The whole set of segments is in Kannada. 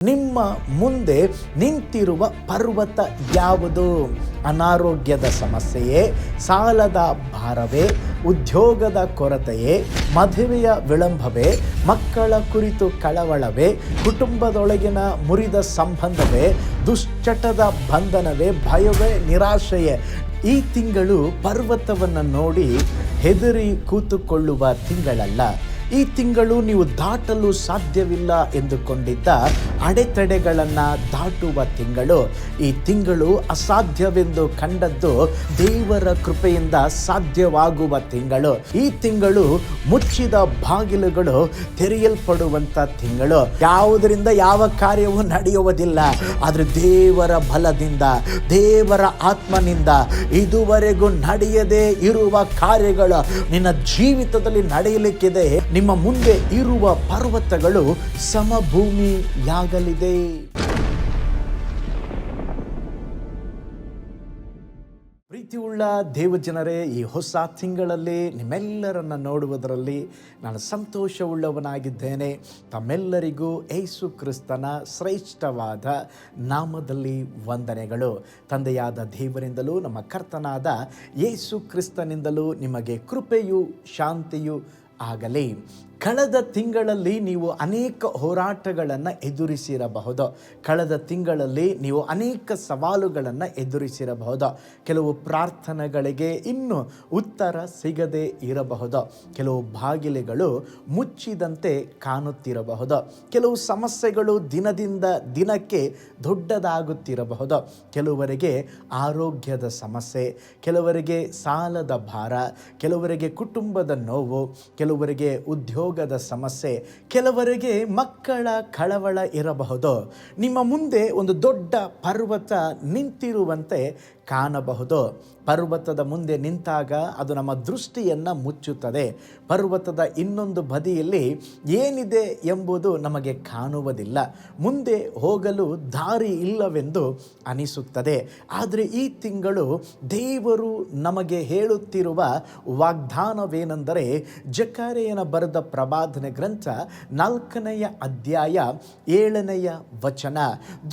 ನಿಮ್ಮ ಮುಂದೆ ನಿಂತಿರುವ ಪರ್ವತ ಯಾವುದು? ಅನಾರೋಗ್ಯದ ಸಮಸ್ಯೆಯೇ? ಸಾಲದ ಭಾರವೇ? ಉದ್ಯೋಗದ ಕೊರತೆಯೇ? ಮದುವೆಯ ವಿಳಂಬವೇ? ಮಕ್ಕಳ ಕುರಿತು ಕಳವಳವೇ? ಕುಟುಂಬದೊಳಗಿನ ಮುರಿದ ಸಂಬಂಧವೇ? ದುಶ್ಚಟದ ಬಂಧನವೇ? ಭಯವೇ? ನಿರಾಶೆಯೇ? ಈ ತಿಂಗಳು ಪರ್ವತವನ್ನು ನೋಡಿ ಹೆದರಿ ಕೂತುಕೊಳ್ಳುವ ತಿಂಗಳಲ್ಲ. ಈ ತಿಂಗಳು ನೀವು ದಾಟಲು ಸಾಧ್ಯವಿಲ್ಲ ಎಂದುಕೊಂಡಿದ್ದ ಅಡೆತಡೆಗಳನ್ನು ದಾಟುವ ತಿಂಗಳು. ಈ ತಿಂಗಳು ಅಸಾಧ್ಯವೆಂದು ಕಂಡದ್ದು ದೇವರ ಕೃಪೆಯಿಂದ ಸಾಧ್ಯವಾಗುವ ತಿಂಗಳು. ಈ ತಿಂಗಳು ಮುಚ್ಚಿದ ಬಾಗಿಲುಗಳು ತೆರೆಯಲ್ಪಡುವಂಥ ತಿಂಗಳು. ಯಾವುದರಿಂದ ಯಾವ ಕಾರ್ಯವೂ ನಡೆಯುವುದಿಲ್ಲ, ಆದರೆ ದೇವರ ಬಲದಿಂದ, ದೇವರ ಆತ್ಮನಿಂದ ಇದುವರೆಗೂ ನಡೆಯದೇ ಇರುವ ಕಾರ್ಯಗಳು ನಿನ್ನ ಜೀವಿತದಲ್ಲಿ ನಡೆಯಲಿಕ್ಕಿದೆ. ನಿಮ್ಮ ಮುಂದೆ ಇರುವ ಪರ್ವತಗಳು ಸಮಭೂಮಿಯಾಗಲಿದೆ. ಪ್ರೀತಿಯುಳ್ಳ ದೇವಜನರೇ, ಈ ಹೊಸ ತಿಂಗಳಲ್ಲಿ ನಿಮ್ಮೆಲ್ಲರನ್ನು ನೋಡುವುದರಲ್ಲಿ ನಾನು ಸಂತೋಷವುಳ್ಳವನಾಗಿದ್ದೇನೆ. ತಮ್ಮೆಲ್ಲರಿಗೂ ಯೇಸು ಕ್ರಿಸ್ತನ ಶ್ರೇಷ್ಠವಾದ ನಾಮದಲ್ಲಿ ವಂದನೆಗಳು. ತಂದೆಯಾದ ದೇವರಿಂದಲೂ ನಮ್ಮ ಕರ್ತನಾದ ಯೇಸು ಕ್ರಿಸ್ತನಿಂದಲೂ ನಿಮಗೆ ಕೃಪೆಯು ಶಾಂತಿಯು ಆಗಲಿ. ಕಳೆದ ತಿಂಗಳಲ್ಲಿ ನೀವು ಅನೇಕ ಹೋರಾಟಗಳನ್ನು ಎದುರಿಸಿರಬಹುದು. ಕಳೆದ ತಿಂಗಳಲ್ಲಿ ನೀವು ಅನೇಕ ಸವಾಲುಗಳನ್ನು ಎದುರಿಸಿರಬಹುದು. ಕೆಲವು ಪ್ರಾರ್ಥನೆಗಳಿಗೆ ಇನ್ನೂ ಉತ್ತರ ಸಿಗದೇ ಇರಬಹುದು. ಕೆಲವು ಬಾಗಿಲುಗಳು ಮುಚ್ಚಿದಂತೆ ಕಾಣುತ್ತಿರಬಹುದು. ಕೆಲವು ಸಮಸ್ಯೆಗಳು ದಿನದಿಂದ ದಿನಕ್ಕೆ ದೊಡ್ಡದಾಗುತ್ತಿರಬಹುದು. ಕೆಲವರಿಗೆ ಆರೋಗ್ಯದ ಸಮಸ್ಯೆ, ಕೆಲವರಿಗೆ ಸಾಲದ ಭಾರ, ಕೆಲವರಿಗೆ ಕುಟುಂಬದ ನೋವು, ಕೆಲವರಿಗೆ ಉದ್ಯೋಗದ ಸಮಸ್ಯೆ, ಕೆಲವರಿಗೆ ಮಕ್ಕಳ ಕಳವಳ ಇರಬಹುದು. ನಿಮ್ಮ ಮುಂದೆ ಒಂದು ದೊಡ್ಡ ಪರ್ವತ ನಿಂತಿರುವಂತೆ ಕಾಣಬಹುದು. ಪರ್ವತದ ಮುಂದೆ ನಿಂತಾಗ ಅದು ನಮ್ಮ ದೃಷ್ಟಿಯನ್ನು ಮುಚ್ಚುತ್ತದೆ. ಪರ್ವತದ ಇನ್ನೊಂದು ಬದಿಯಲ್ಲಿ ಏನಿದೆ ಎಂಬುದು ನಮಗೆ ಕಾಣುವುದಿಲ್ಲ. ಮುಂದೆ ಹೋಗಲು ದಾರಿ ಇಲ್ಲವೆಂದು ಅನಿಸುತ್ತದೆ. ಆದರೆ ಈ ತಿಂಗಳು ದೇವರು ನಮಗೆ ಹೇಳುತ್ತಿರುವ ವಾಗ್ದಾನವೇನೆಂದರೆ, ಜಕರೀಯನ ಬರೆದ ಪ್ರವಾದನೆ ಗ್ರಂಥ 4ನೇ ಅಧ್ಯಾಯ 7ನೇ ವಚನ,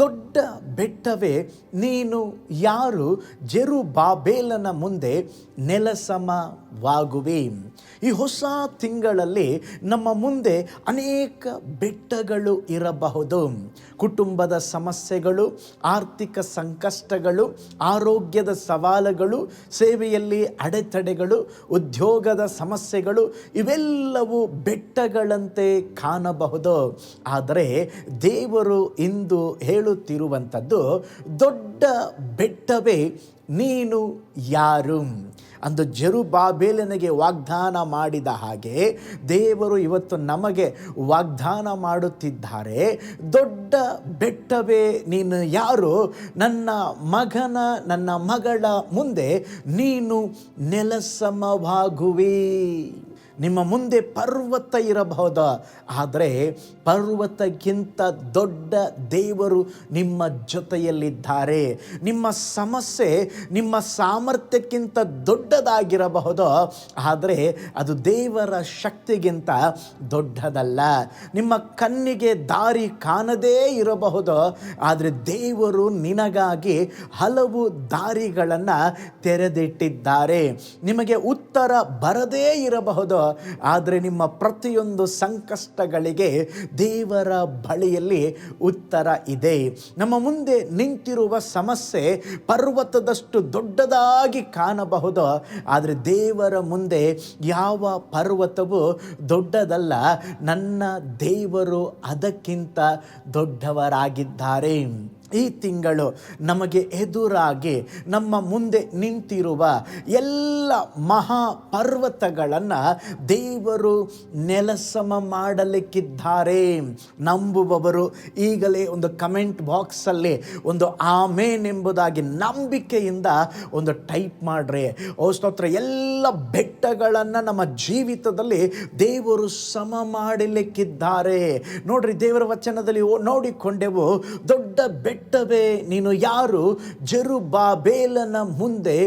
ದೊಡ್ಡ ಬೆಟ್ಟವೇ ನೀನು ಯಾರು ಜೆರುಬ್ಬಾಬೆಲನ ಮುಂದೆ ನೆಲಸಮವಾಗುವಿ. ಈ ಹೊಸ ತಿಂಗಳಲ್ಲಿ ನಮ್ಮ ಮುಂದೆ ಅನೇಕ ಬೆಟ್ಟಗಳು ಇರಬಹುದು. ಕುಟುಂಬದ ಸಮಸ್ಯೆಗಳು, ಆರ್ಥಿಕ ಸಂಕಷ್ಟಗಳು, ಆರೋಗ್ಯದ ಸವಾಲುಗಳು, ಸೇವೆಯಲ್ಲಿ ಅಡೆತಡೆಗಳು, ಉದ್ಯೋಗದ ಸಮಸ್ಯೆಗಳು, ಇವೆಲ್ಲವೂ ಬೆಟ್ಟಗಳಂತೆ ಕಾಣಬಹುದು. ಆದರೆ ದೇವರು ಇಂದು ಹೇಳುತ್ತಿರುವಂಥದ್ದು, ದೊಡ್ಡ ಬೆಟ್ಟವೇ ನೀನು ಯಾರು? ಅಂದು ಜೆರುಬ್ಬಾಬೆಲನಿಗೆ ವಾಗ್ದಾನ ಮಾಡಿದ ಹಾಗೆ ದೇವರು ಇವತ್ತು ನಮಗೆ ವಾಗ್ದಾನ ಮಾಡುತ್ತಿದ್ದಾರೆ. ದೊಡ್ಡ ಬೆಟ್ಟವೇ ನೀನು ಯಾರು? ನನ್ನ ಮಗನ, ನನ್ನ ಮಗಳ ಮುಂದೆ ನೀನು ನೆಲಸಮವಾಗುವಿ. ನಿಮ್ಮ ಮುಂದೆ ಪರ್ವತ ಇರಬಹುದು, ಆದರೆ ಪರ್ವತಕ್ಕಿಂತ ದೊಡ್ಡ ದೇವರು ನಿಮ್ಮ ಜೊತೆಯಲ್ಲಿದ್ದಾರೆ. ನಿಮ್ಮ ಸಮಸ್ಯೆ ನಿಮ್ಮ ಸಾಮರ್ಥ್ಯಕ್ಕಿಂತ ದೊಡ್ಡದಾಗಿರಬಹುದು, ಆದರೆ ಅದು ದೇವರ ಶಕ್ತಿಗಿಂತ ದೊಡ್ಡದಲ್ಲ. ನಿಮ್ಮ ಕಣ್ಣಿಗೆ ದಾರಿ ಕಾಣದೇ ಇರಬಹುದು, ಆದರೆ ದೇವರು ನಿನಗಾಗಿ ಹಲವು ದಾರಿಗಳನ್ನು ತೆರೆದಿಟ್ಟಿದ್ದಾರೆ. ನಿಮಗೆ ಉತ್ತರ ಬರದೇ ಇರಬಹುದು, ಆದರೆ ನಿಮ್ಮ ಪ್ರತಿಯೊಂದು ಸಂಕಷ್ಟಗಳಿಗೆ ದೇವರ ಬಳಿಯಲ್ಲಿ ಉತ್ತರ ಇದೆ. ನಮ್ಮ ಮುಂದೆ ನಿಂತಿರುವ ಸಮಸ್ಯೆ ಪರ್ವತದಷ್ಟು ದೊಡ್ಡದಾಗಿ ಕಾಣಬಹುದು, ಆದರೆ ದೇವರ ಮುಂದೆ ಯಾವ ಪರ್ವತವೂ ದೊಡ್ಡದಲ್ಲ. ನನ್ನ ದೇವರು ಅದಕ್ಕಿಂತ ದೊಡ್ಡವರಾಗಿದ್ದಾರೆ. ಈ ತಿಂಗಳು ನಮಗೆ ಎದುರಾಗಿ ನಮ್ಮ ಮುಂದೆ ನಿಂತಿರುವ ಎಲ್ಲ ಮಹಾ ಪರ್ವತಗಳನ್ನು ದೇವರು ನೆಲಸಮ ಮಾಡಲಿಕ್ಕಿದ್ದಾರೆ. ನಂಬುವವರು ಈಗಲೇ ಒಂದು ಕಮೆಂಟ್ ಬಾಕ್ಸಲ್ಲಿ ಒಂದು ಆಮೇನ್ ಎಂಬುದಾಗಿ ನಂಬಿಕೆಯಿಂದ ಒಂದು ಟೈಪ್ ಮಾಡ್ರಿ. ಓ ಸ್ತೋತ್ರ. ಎಲ್ಲ ಬೆಟ್ಟಗಳನ್ನು ನಮ್ಮ ಜೀವಿತದಲ್ಲಿ ದೇವರು ಸಮ ಮಾಡಲಿಕ್ಕಿದ್ದಾರೆ. ನೋಡ್ರಿ, ದೇವರ ವಚನದಲ್ಲಿ ನೋಡಿಕೊಂಡೆವು, ದೊಡ್ಡ ಬೆಟ್ಟ ಬೆಟ್ಟವೇ ನೀನು ಯಾರು, ಜೆರುಬ್ಬಾಬೆಲನ ಮುಂದೆ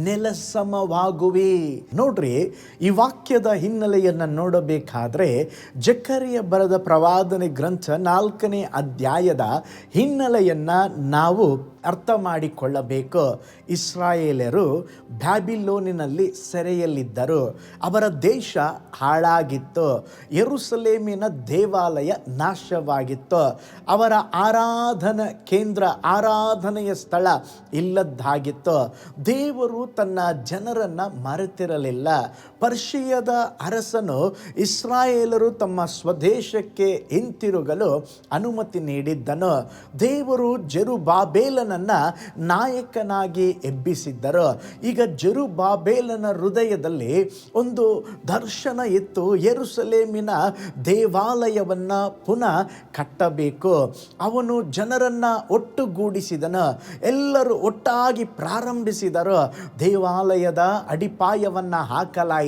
ನೆಲಸಮವಾಗುವಿ. ನೋಡ್ರಿ, ಈ ವಾಕ್ಯದ ಹಿನ್ನೆಲೆಯನ್ನು ನೋಡಬೇಕಾದ್ರೆ ಜಕರಿಯ ಬರೆದ ಪ್ರವಾದನೆ ಗ್ರಂಥ 4ನೇ ಅಧ್ಯಾಯದ ಹಿನ್ನೆಲೆಯನ್ನ ನಾವು ಅರ್ಥ ಮಾಡಿಕೊಳ್ಳಬೇಕು. ಇಸ್ರಾಯೇಲರು ಬ್ಯಾಬಿಲೋನಿನಲ್ಲಿ ಸೆರೆಯಲ್ಲಿದ್ದರು. ಅವರ ದೇಶ ಹಾಳಾಗಿತ್ತು. ಯೆರೂಸಲೇಮಿನ ದೇವಾಲಯ ನಾಶವಾಗಿತ್ತು. ಅವರ ಆರಾಧನಾ ಕೇಂದ್ರ, ಆರಾಧನೆಯ ಸ್ಥಳ ಇಲ್ಲದ್ದಾಗಿತ್ತು. ದೇವರು ತನ್ನ ಜನರನ್ನು ಮರೆತಿರಲಿಲ್ಲ. ಪರ್ಷಿಯದ ಅರಸನು ಇಸ್ರಾಯೇಲರು ತಮ್ಮ ಸ್ವದೇಶಕ್ಕೆ ಹಿಂತಿರುಗಲು ಅನುಮತಿ ನೀಡಿದ್ದನು. ದೇವರು ಜೆರುಬ್ಬಾಬೆಲನನ್ನ ನಾಯಕನಾಗಿ ಎಬ್ಬಿಸಿದ್ದರು. ಈಗ ಜೆರುಬ್ಬಾಬೆಲನ ಹೃದಯದಲ್ಲಿ ಒಂದು ದರ್ಶನ ಇತ್ತು. ಯೆರೂಸಲೇಮಿನ ದೇವಾಲಯವನ್ನ ಪುನಃ ಕಟ್ಟಬೇಕು. ಅವನು ಜನರನ್ನ ಒಟ್ಟುಗೂಡಿಸಿದನು. ಎಲ್ಲರೂ ಒಟ್ಟಾಗಿ ಪ್ರಾರಂಭಿಸಿದರು. ದೇವಾಲಯದ ಅಡಿಪಾಯವನ್ನ ಹಾಕಲಾಯಿತು.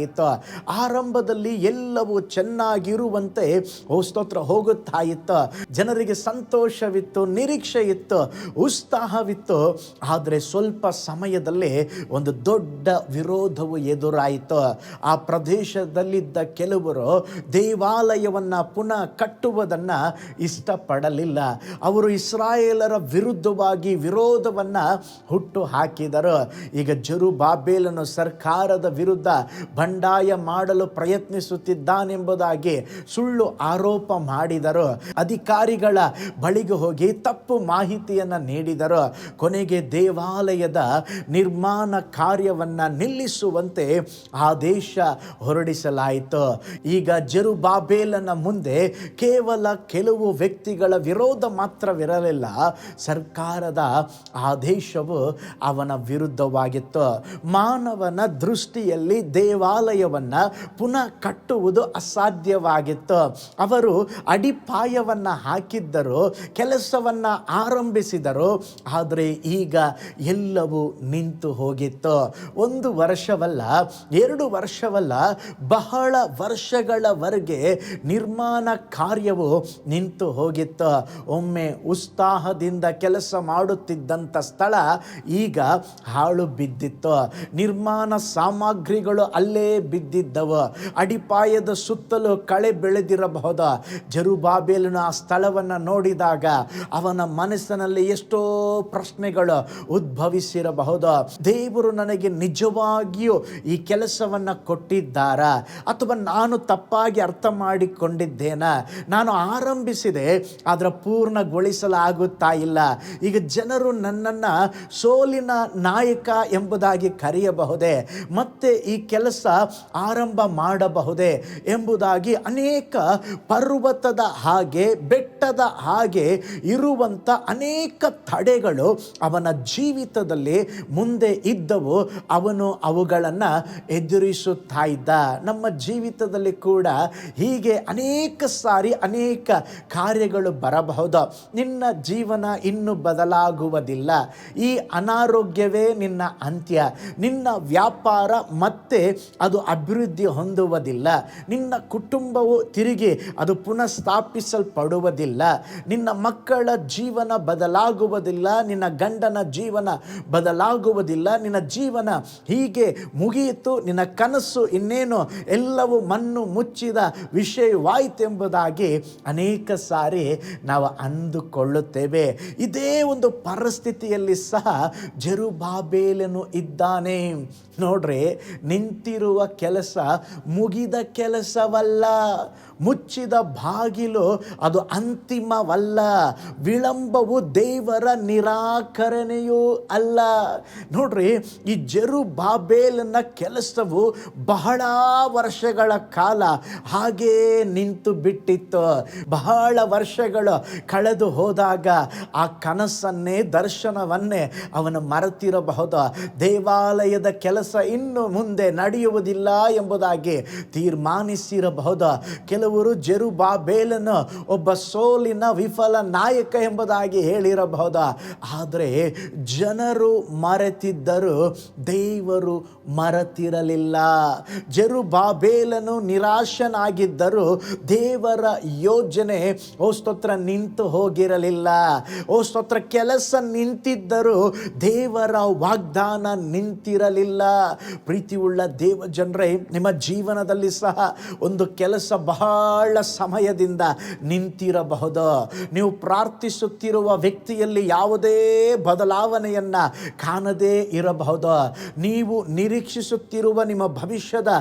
ಆರಂಭದಲ್ಲಿ ಎಲ್ಲವೂ ಚೆನ್ನಾಗಿರುವಂತೆ ಸ್ತೋತ್ರ ಹೋಗುತ್ತಾ ಇತ್ತು. ಜನರಿಗೆ ಸಂತೋಷವಿತ್ತು, ನಿರೀಕ್ಷೆ ಇತ್ತು, ಉತ್ಸಾಹವಿತ್ತು. ಆದರೆ ಸ್ವಲ್ಪ ಸಮಯದಲ್ಲಿ ಒಂದು ದೊಡ್ಡ ವಿರೋಧವು ಎದುರಾಯಿತು. ಆ ಪ್ರದೇಶದಲ್ಲಿದ್ದ ಕೆಲವರು ದೇವಾಲಯವನ್ನು ಪುನಃ ಕಟ್ಟುವುದನ್ನು ಇಷ್ಟಪಡಲಿಲ್ಲ. ಅವರು ಇಸ್ರಾಯೇಲರ ವಿರುದ್ಧವಾಗಿ ವಿರೋಧವನ್ನು ಹುಟ್ಟು ಹಾಕಿದರು. ಈಗ ಜೆರುಬ್ಬಾಬೆಲನು ಸರ್ಕಾರದ ವಿರುದ್ಧ ಬಂಡಾಯ ಮಾಡಲು ಪ್ರಯತ್ನಿಸುತ್ತಿದ್ದಾನೆಂಬುದಾಗಿ ಸುಳ್ಳು ಆರೋಪ ಮಾಡಿದರು. ಅಧಿಕಾರಿಗಳ ಬಳಿಗೆ ಹೋಗಿ ತಪ್ಪು ಮಾಹಿತಿಯನ್ನು ನೀಡಿದರು. ಕೊನೆಗೆ ದೇವಾಲಯದ ನಿರ್ಮಾಣ ಕಾರ್ಯವನ್ನು ನಿಲ್ಲಿಸುವಂತೆ ಆದೇಶ ಹೊರಡಿಸಲಾಯಿತು. ಈಗ ಜೆರುಬ್ಬಾಬೆಲನ ಮುಂದೆ ಕೇವಲ ಕೆಲವು ವ್ಯಕ್ತಿಗಳ ವಿರೋಧ ಮಾತ್ರವಿರಲಿಲ್ಲ, ಸರ್ಕಾರದ ಆದೇಶವು ಅವನ ವಿರುದ್ಧವಾಗಿತ್ತು. ಮಾನವನ ದೃಷ್ಟಿಯಲ್ಲಿ ದೇವಾಲಯವನ್ನು ಪುನಃ ಕಟ್ಟುವುದು ಅಸಾಧ್ಯವಾಗಿತ್ತು. ಅವರು ಅಡಿಪಾಯವನ್ನು ಹಾಕಿದ್ದರು, ಕೆಲಸವನ್ನು ಆರಂಭಿಸಿದರು. ಆದರೆ ಈಗ ಎಲ್ಲವೂ ನಿಂತು ಹೋಗಿತ್ತು. 1 ವರ್ಷವಲ್ಲ, 2 ವರ್ಷವಲ್ಲ, ಬಹಳ ವರ್ಷಗಳವರೆಗೆ ನಿರ್ಮಾಣ ಕಾರ್ಯವು ನಿಂತು ಹೋಗಿತ್ತು. ಒಮ್ಮೆ ಉತ್ಸಾಹದಿಂದ ಕೆಲಸ ಮಾಡುತ್ತಿದ್ದಂಥ ಸ್ಥಳ ಈಗ ಹಾಳು ಬಿದ್ದಿತ್ತು. ನಿರ್ಮಾಣ ಸಾಮಗ್ರಿಗಳು ಅಲ್ಲೇ ಬಿದ್ದಿದ್ದವು. ಅಡಿಪಾಯದ ಸುತ್ತಲೂ ಕಳೆ ಬೆಳೆದಿರಬಹುದು. ಜೆರುಬ್ಬಾಬೆಲನು ಆ ಸ್ಥಳವನ್ನು ನೋಡಿದಾಗ ಅವನ ಮನಸ್ಸಿನಲ್ಲಿ ಎಷ್ಟೋ ಪ್ರಶ್ನೆಗಳು ಉದ್ಭವಿಸಿರಬಹುದು. ದೇವರು ನನಗೆ ನಿಜವಾಗಿಯೂ ಈ ಕೆಲಸವನ್ನು ಕೊಟ್ಟಿದ್ದಾರಾ, ಅಥವಾ ನಾನು ತಪ್ಪಾಗಿ ಅರ್ಥ ಮಾಡಿಕೊಂಡಿದ್ದೇನಾ? ನಾನು ಆರಂಭಿಸಿದೆ, ಆದರೆ ಪೂರ್ಣಗೊಳಿಸಲಾಗುತ್ತಾ ಇಲ್ಲ. ಈಗ ಜನರು ನನ್ನನ್ನು ಸೋಲಿನ ನಾಯಕ ಎಂಬುದಾಗಿ ಕರೆಯಬಹುದೇ, ಮತ್ತೆ ಈ ಕೆಲಸ ಆರಂಭ ಮಾಡಬಹುದೇ ಎಂಬುದಾಗಿ ಅನೇಕ ಪರ್ವತದ ಹಾಗೆ, ಬೆಟ್ಟದ ಹಾಗೆ ಇರುವಂಥ ಅನೇಕ ತಡೆಗಳು ಅವನ ಜೀವಿತದಲ್ಲಿ ಮುಂದೆ ಇದ್ದವು. ಅವನು ಅವುಗಳನ್ನು ಎದುರಿಸುತ್ತಾ ಇದ್ದ. ನಮ್ಮ ಜೀವಿತದಲ್ಲಿ ಕೂಡ ಹೀಗೆ ಅನೇಕ ಸಾರಿ ಅನೇಕ ಕಾರ್ಯಗಳು ಬರಬಹುದು. ನಿನ್ನ ಜೀವನ ಇನ್ನು ಬದಲಾಗುವುದಿಲ್ಲ. ಈ ಅನಾರೋಗ್ಯವೇ ನಿನ್ನ ಅಂತ್ಯ. ನಿನ್ನ ವ್ಯಾಪಾರ ಮತ್ತೆ ಅದು ಅಭಿವೃದ್ಧಿ ಹೊಂದುವುದಿಲ್ಲ. ನಿನ್ನ ಕುಟುಂಬವು ತಿರುಗಿ ಅದು ಪುನಃ ಸ್ಥಾಪಿಸಲ್ಪಡುವುದಿಲ್ಲ. ನಿನ್ನ ಮಕ್ಕಳ ಜೀವನ ಬದಲಾಗುವುದಿಲ್ಲ. ನಿನ್ನ ಗಂಡನ ಜೀವನ ಬದಲಾಗುವುದಿಲ್ಲ. ನಿನ್ನ ಜೀವನ ಹೀಗೆ ಮುಗಿಯಿತು. ನಿನ್ನ ಕನಸು ಇನ್ನೇನು ಎಲ್ಲವೂ ಮಣ್ಣು ಮುಚ್ಚಿದ ವಿಷಯವಾಯಿತೆಂಬುದಾಗಿ ಅನೇಕ ಸಾರಿ ನಾವು ಅಂದುಕೊಳ್ಳುತ್ತೇವೆ. ಇದೇ ಒಂದು ಪರಿಸ್ಥಿತಿಯಲ್ಲಿ ಸಹ ಜೆರುಬ್ಬಾಬೆಲನು ಇದ್ದಾನೆ. ನೋಡ್ರಿ, ನಿಂತಿರುವ ಕೆಲಸ ಮುಗಿದ ಕೆಲಸವಲ್ಲ. ಮುಚ್ಚಿದ ಬಾಗಿಲು ಅದು ಅಂತಿಮವಲ್ಲ. ವಿಳಂಬವು ದೇವರ ನಿರಾಕರಣೆಯೂ ಅಲ್ಲ. ನೋಡ್ರಿ, ಈ ಜೆರುಬ್ಬಾಬೆಲನ ಕೆಲಸವು ಬಹಳ ವರ್ಷಗಳ ಕಾಲ ಹಾಗೇ ನಿಂತು ಬಿಟ್ಟಿತ್ತು. ಬಹಳ ವರ್ಷಗಳು ಕಳೆದು ಹೋದಾಗ ಆ ಕನಸನ್ನೇ, ದರ್ಶನವನ್ನೇ ಅವನು ಮರೆತಿರಬಹುದು. ದೇವಾಲಯದ ಕೆಲಸ ಇನ್ನು ಮುಂದೆ ನಡೆಯುವುದಿಲ್ಲ ಎಂಬುದಾಗಿ ತೀರ್ಮಾನಿಸಿರಬಹುದು. ಕೆಲವರು ಜೆರುಬ್ಬಾಬೆಲನು ಒಬ್ಬ ಸೋಲಿನ ವಿಫಲ ನಾಯಕ ಎಂಬುದಾಗಿ ಹೇಳಿರಬಹುದು. ಆದರೆ ಜನರು ಮರೆತಿದ್ದರು, ದೇವರು ಮರೆತಿರಲಿಲ್ಲ. ಜೆರುಬ್ಬಾಬೆಲನು ನಿರಾಶನಾಗಿದ್ದರು, ದೇವರ ಯೋಜನೆ ಸ್ತೋತ್ರ ನಿಂತು ಹೋಗಿರಲಿಲ್ಲ. ಓ ಸ್ತೋತ್ರ, ಕೆಲಸ ನಿಂತಿದ್ದರೂ ದೇವರ ವಾಗ್ದಾನ ನಿಂತಿರಲಿಲ್ಲ. ಪ್ರೀತಿಯುಳ್ಳ ದೇವ ಜನರೇ, ನಿಮ್ಮ ಜೀವನದಲ್ಲಿ ಸಹ ಒಂದು ಕೆಲಸ ಬಹಳ ಸಮಯದಿಂದ ನಿಂತಿರಬಹುದು. ನೀವು ಪ್ರಾರ್ಥಿಸುತ್ತಿರುವ ವ್ಯಕ್ತಿಯಲ್ಲಿ ಯಾವುದೇ ಬದಲಾವಣೆಯನ್ನು ಕಾಣದೇ ಇರಬಹುದು. ನೀವು ನಿರೀಕ್ಷಿಸುತ್ತಿರುವ ನಿಮ್ಮ ಭವಿಷ್ಯದ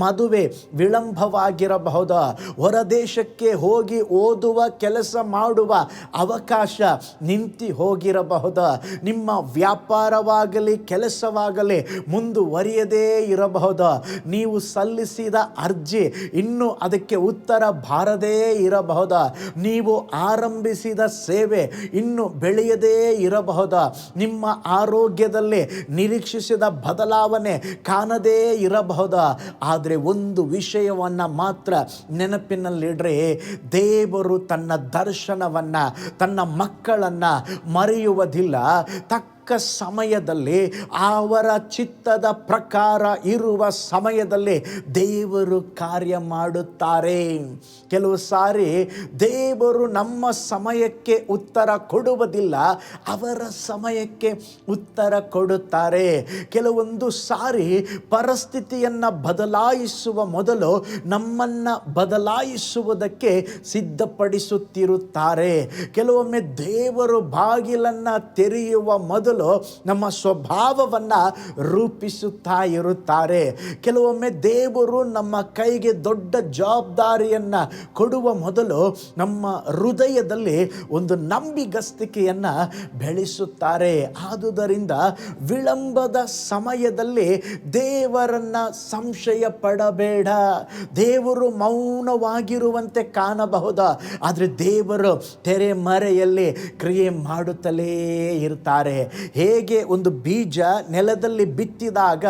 ಮದುವೆ ವಿಳಂಬವಾಗಿರಬಹುದು. ಹೊರದೇಶಕ್ಕೆ ಹೋಗಿ ಓದುವ ಕೆಲಸ ಮಾಡುವ ಅವಕಾಶ ನಿಂತು ಹೋಗಿರಬಹುದು. ನಿಮ್ಮ ವ್ಯಾಪಾರವಾಗಲಿ ಕೆಲಸವಾಗಲಿ ಮುಂದುವರಿಯದೇ ಇರಬಹುದು. ನೀವು ಸಲ್ಲಿಸಿದ ಅರ್ಜಿ ಇನ್ನು ಅದಕ್ಕೆ ಉತ್ತರ ಬಾರದೇ ಇರಬಹುದು. ನೀವು ಆರಂಭಿಸಿದ ಸೇವೆ ಇನ್ನು ಬೆಳೆಯದೇ ಇರಬಹುದು. ನಿಮ್ಮ ಆರೋಗ್ಯದಲ್ಲಿ ನಿರೀಕ್ಷಿಸಿದ ಬದಲಾವಣೆ ಕಾಣದೇ ಇರಬಹುದು. ಆದರೆ ಒಂದು ವಿಷಯವನ್ನು ಮಾತ್ರ ನೆನಪಿನಲ್ಲಿಡ್ರಿ, ದೇವರು ತನ್ನ ದರ್ಶನವನ್ನು ತನ್ನ ಮಕ್ಕಳನ್ನು ಮರೆಯುವುದಿಲ್ಲ. ತಕ್ಕ ಸಮಯದಲ್ಲಿ, ಅವರ ಚಿತ್ತದ ಪ್ರಕಾರ ಇರುವ ಸಮಯದಲ್ಲಿ ದೇವರು ಕಾರ್ಯ ಮಾಡುತ್ತಾರೆ. ಕೆಲವು ಸಾರಿ ದೇವರು ನಮ್ಮ ಸಮಯಕ್ಕೆ ಉತ್ತರ ಕೊಡುವುದಿಲ್ಲ, ಅವರ ಸಮಯಕ್ಕೆ ಉತ್ತರ ಕೊಡುತ್ತಾರೆ. ಕೆಲವೊಂದು ಸಾರಿ ಪರಿಸ್ಥಿತಿಯನ್ನು ಬದಲಾಯಿಸುವ ಮೊದಲು ನಮ್ಮನ್ನು ಬದಲಾಯಿಸುವುದಕ್ಕೆ ಸಿದ್ಧಪಡಿಸುತ್ತಿರುತ್ತಾರೆ. ಕೆಲವೊಮ್ಮೆ ದೇವರು ಬಾಗಿಲನ್ನು ತೆರೆಯುವ ಮೊದಲು ನಮ್ಮ ಸ್ವಭಾವವನ್ನು ರೂಪಿಸುತ್ತಾ ಇರುತ್ತಾರೆ. ಕೆಲವೊಮ್ಮೆ ದೇವರು ನಮ್ಮ ಕೈಗೆ ದೊಡ್ಡ ಜವಾಬ್ದಾರಿಯನ್ನು ಕೊಡುವ ಮೊದಲು ನಮ್ಮ ಹೃದಯದಲ್ಲಿ ಒಂದು ನಂಬಿಗಸ್ತಿಕೆಯನ್ನು ಬೆಳೆಸುತ್ತಾರೆ. ಆದುದರಿಂದ ವಿಳಂಬದ ಸಮಯದಲ್ಲಿ ದೇವರನ್ನು ಸಂಶಯ ಪಡಬೇಡ. ದೇವರು ಮೌನವಾಗಿರುವಂತೆ ಕಾಣಬಹುದು, ಆದರೆ ದೇವರು ತೆರೆಮರೆಯಲ್ಲಿ ಕ್ರಿಯೆ ಮಾಡುತ್ತಲೇ ಇರ್ತಾರೆ. ಹೇಗೆ ಒಂದು ಬೀಜ ನೆಲದಲ್ಲಿ ಬಿತ್ತಿದಾಗ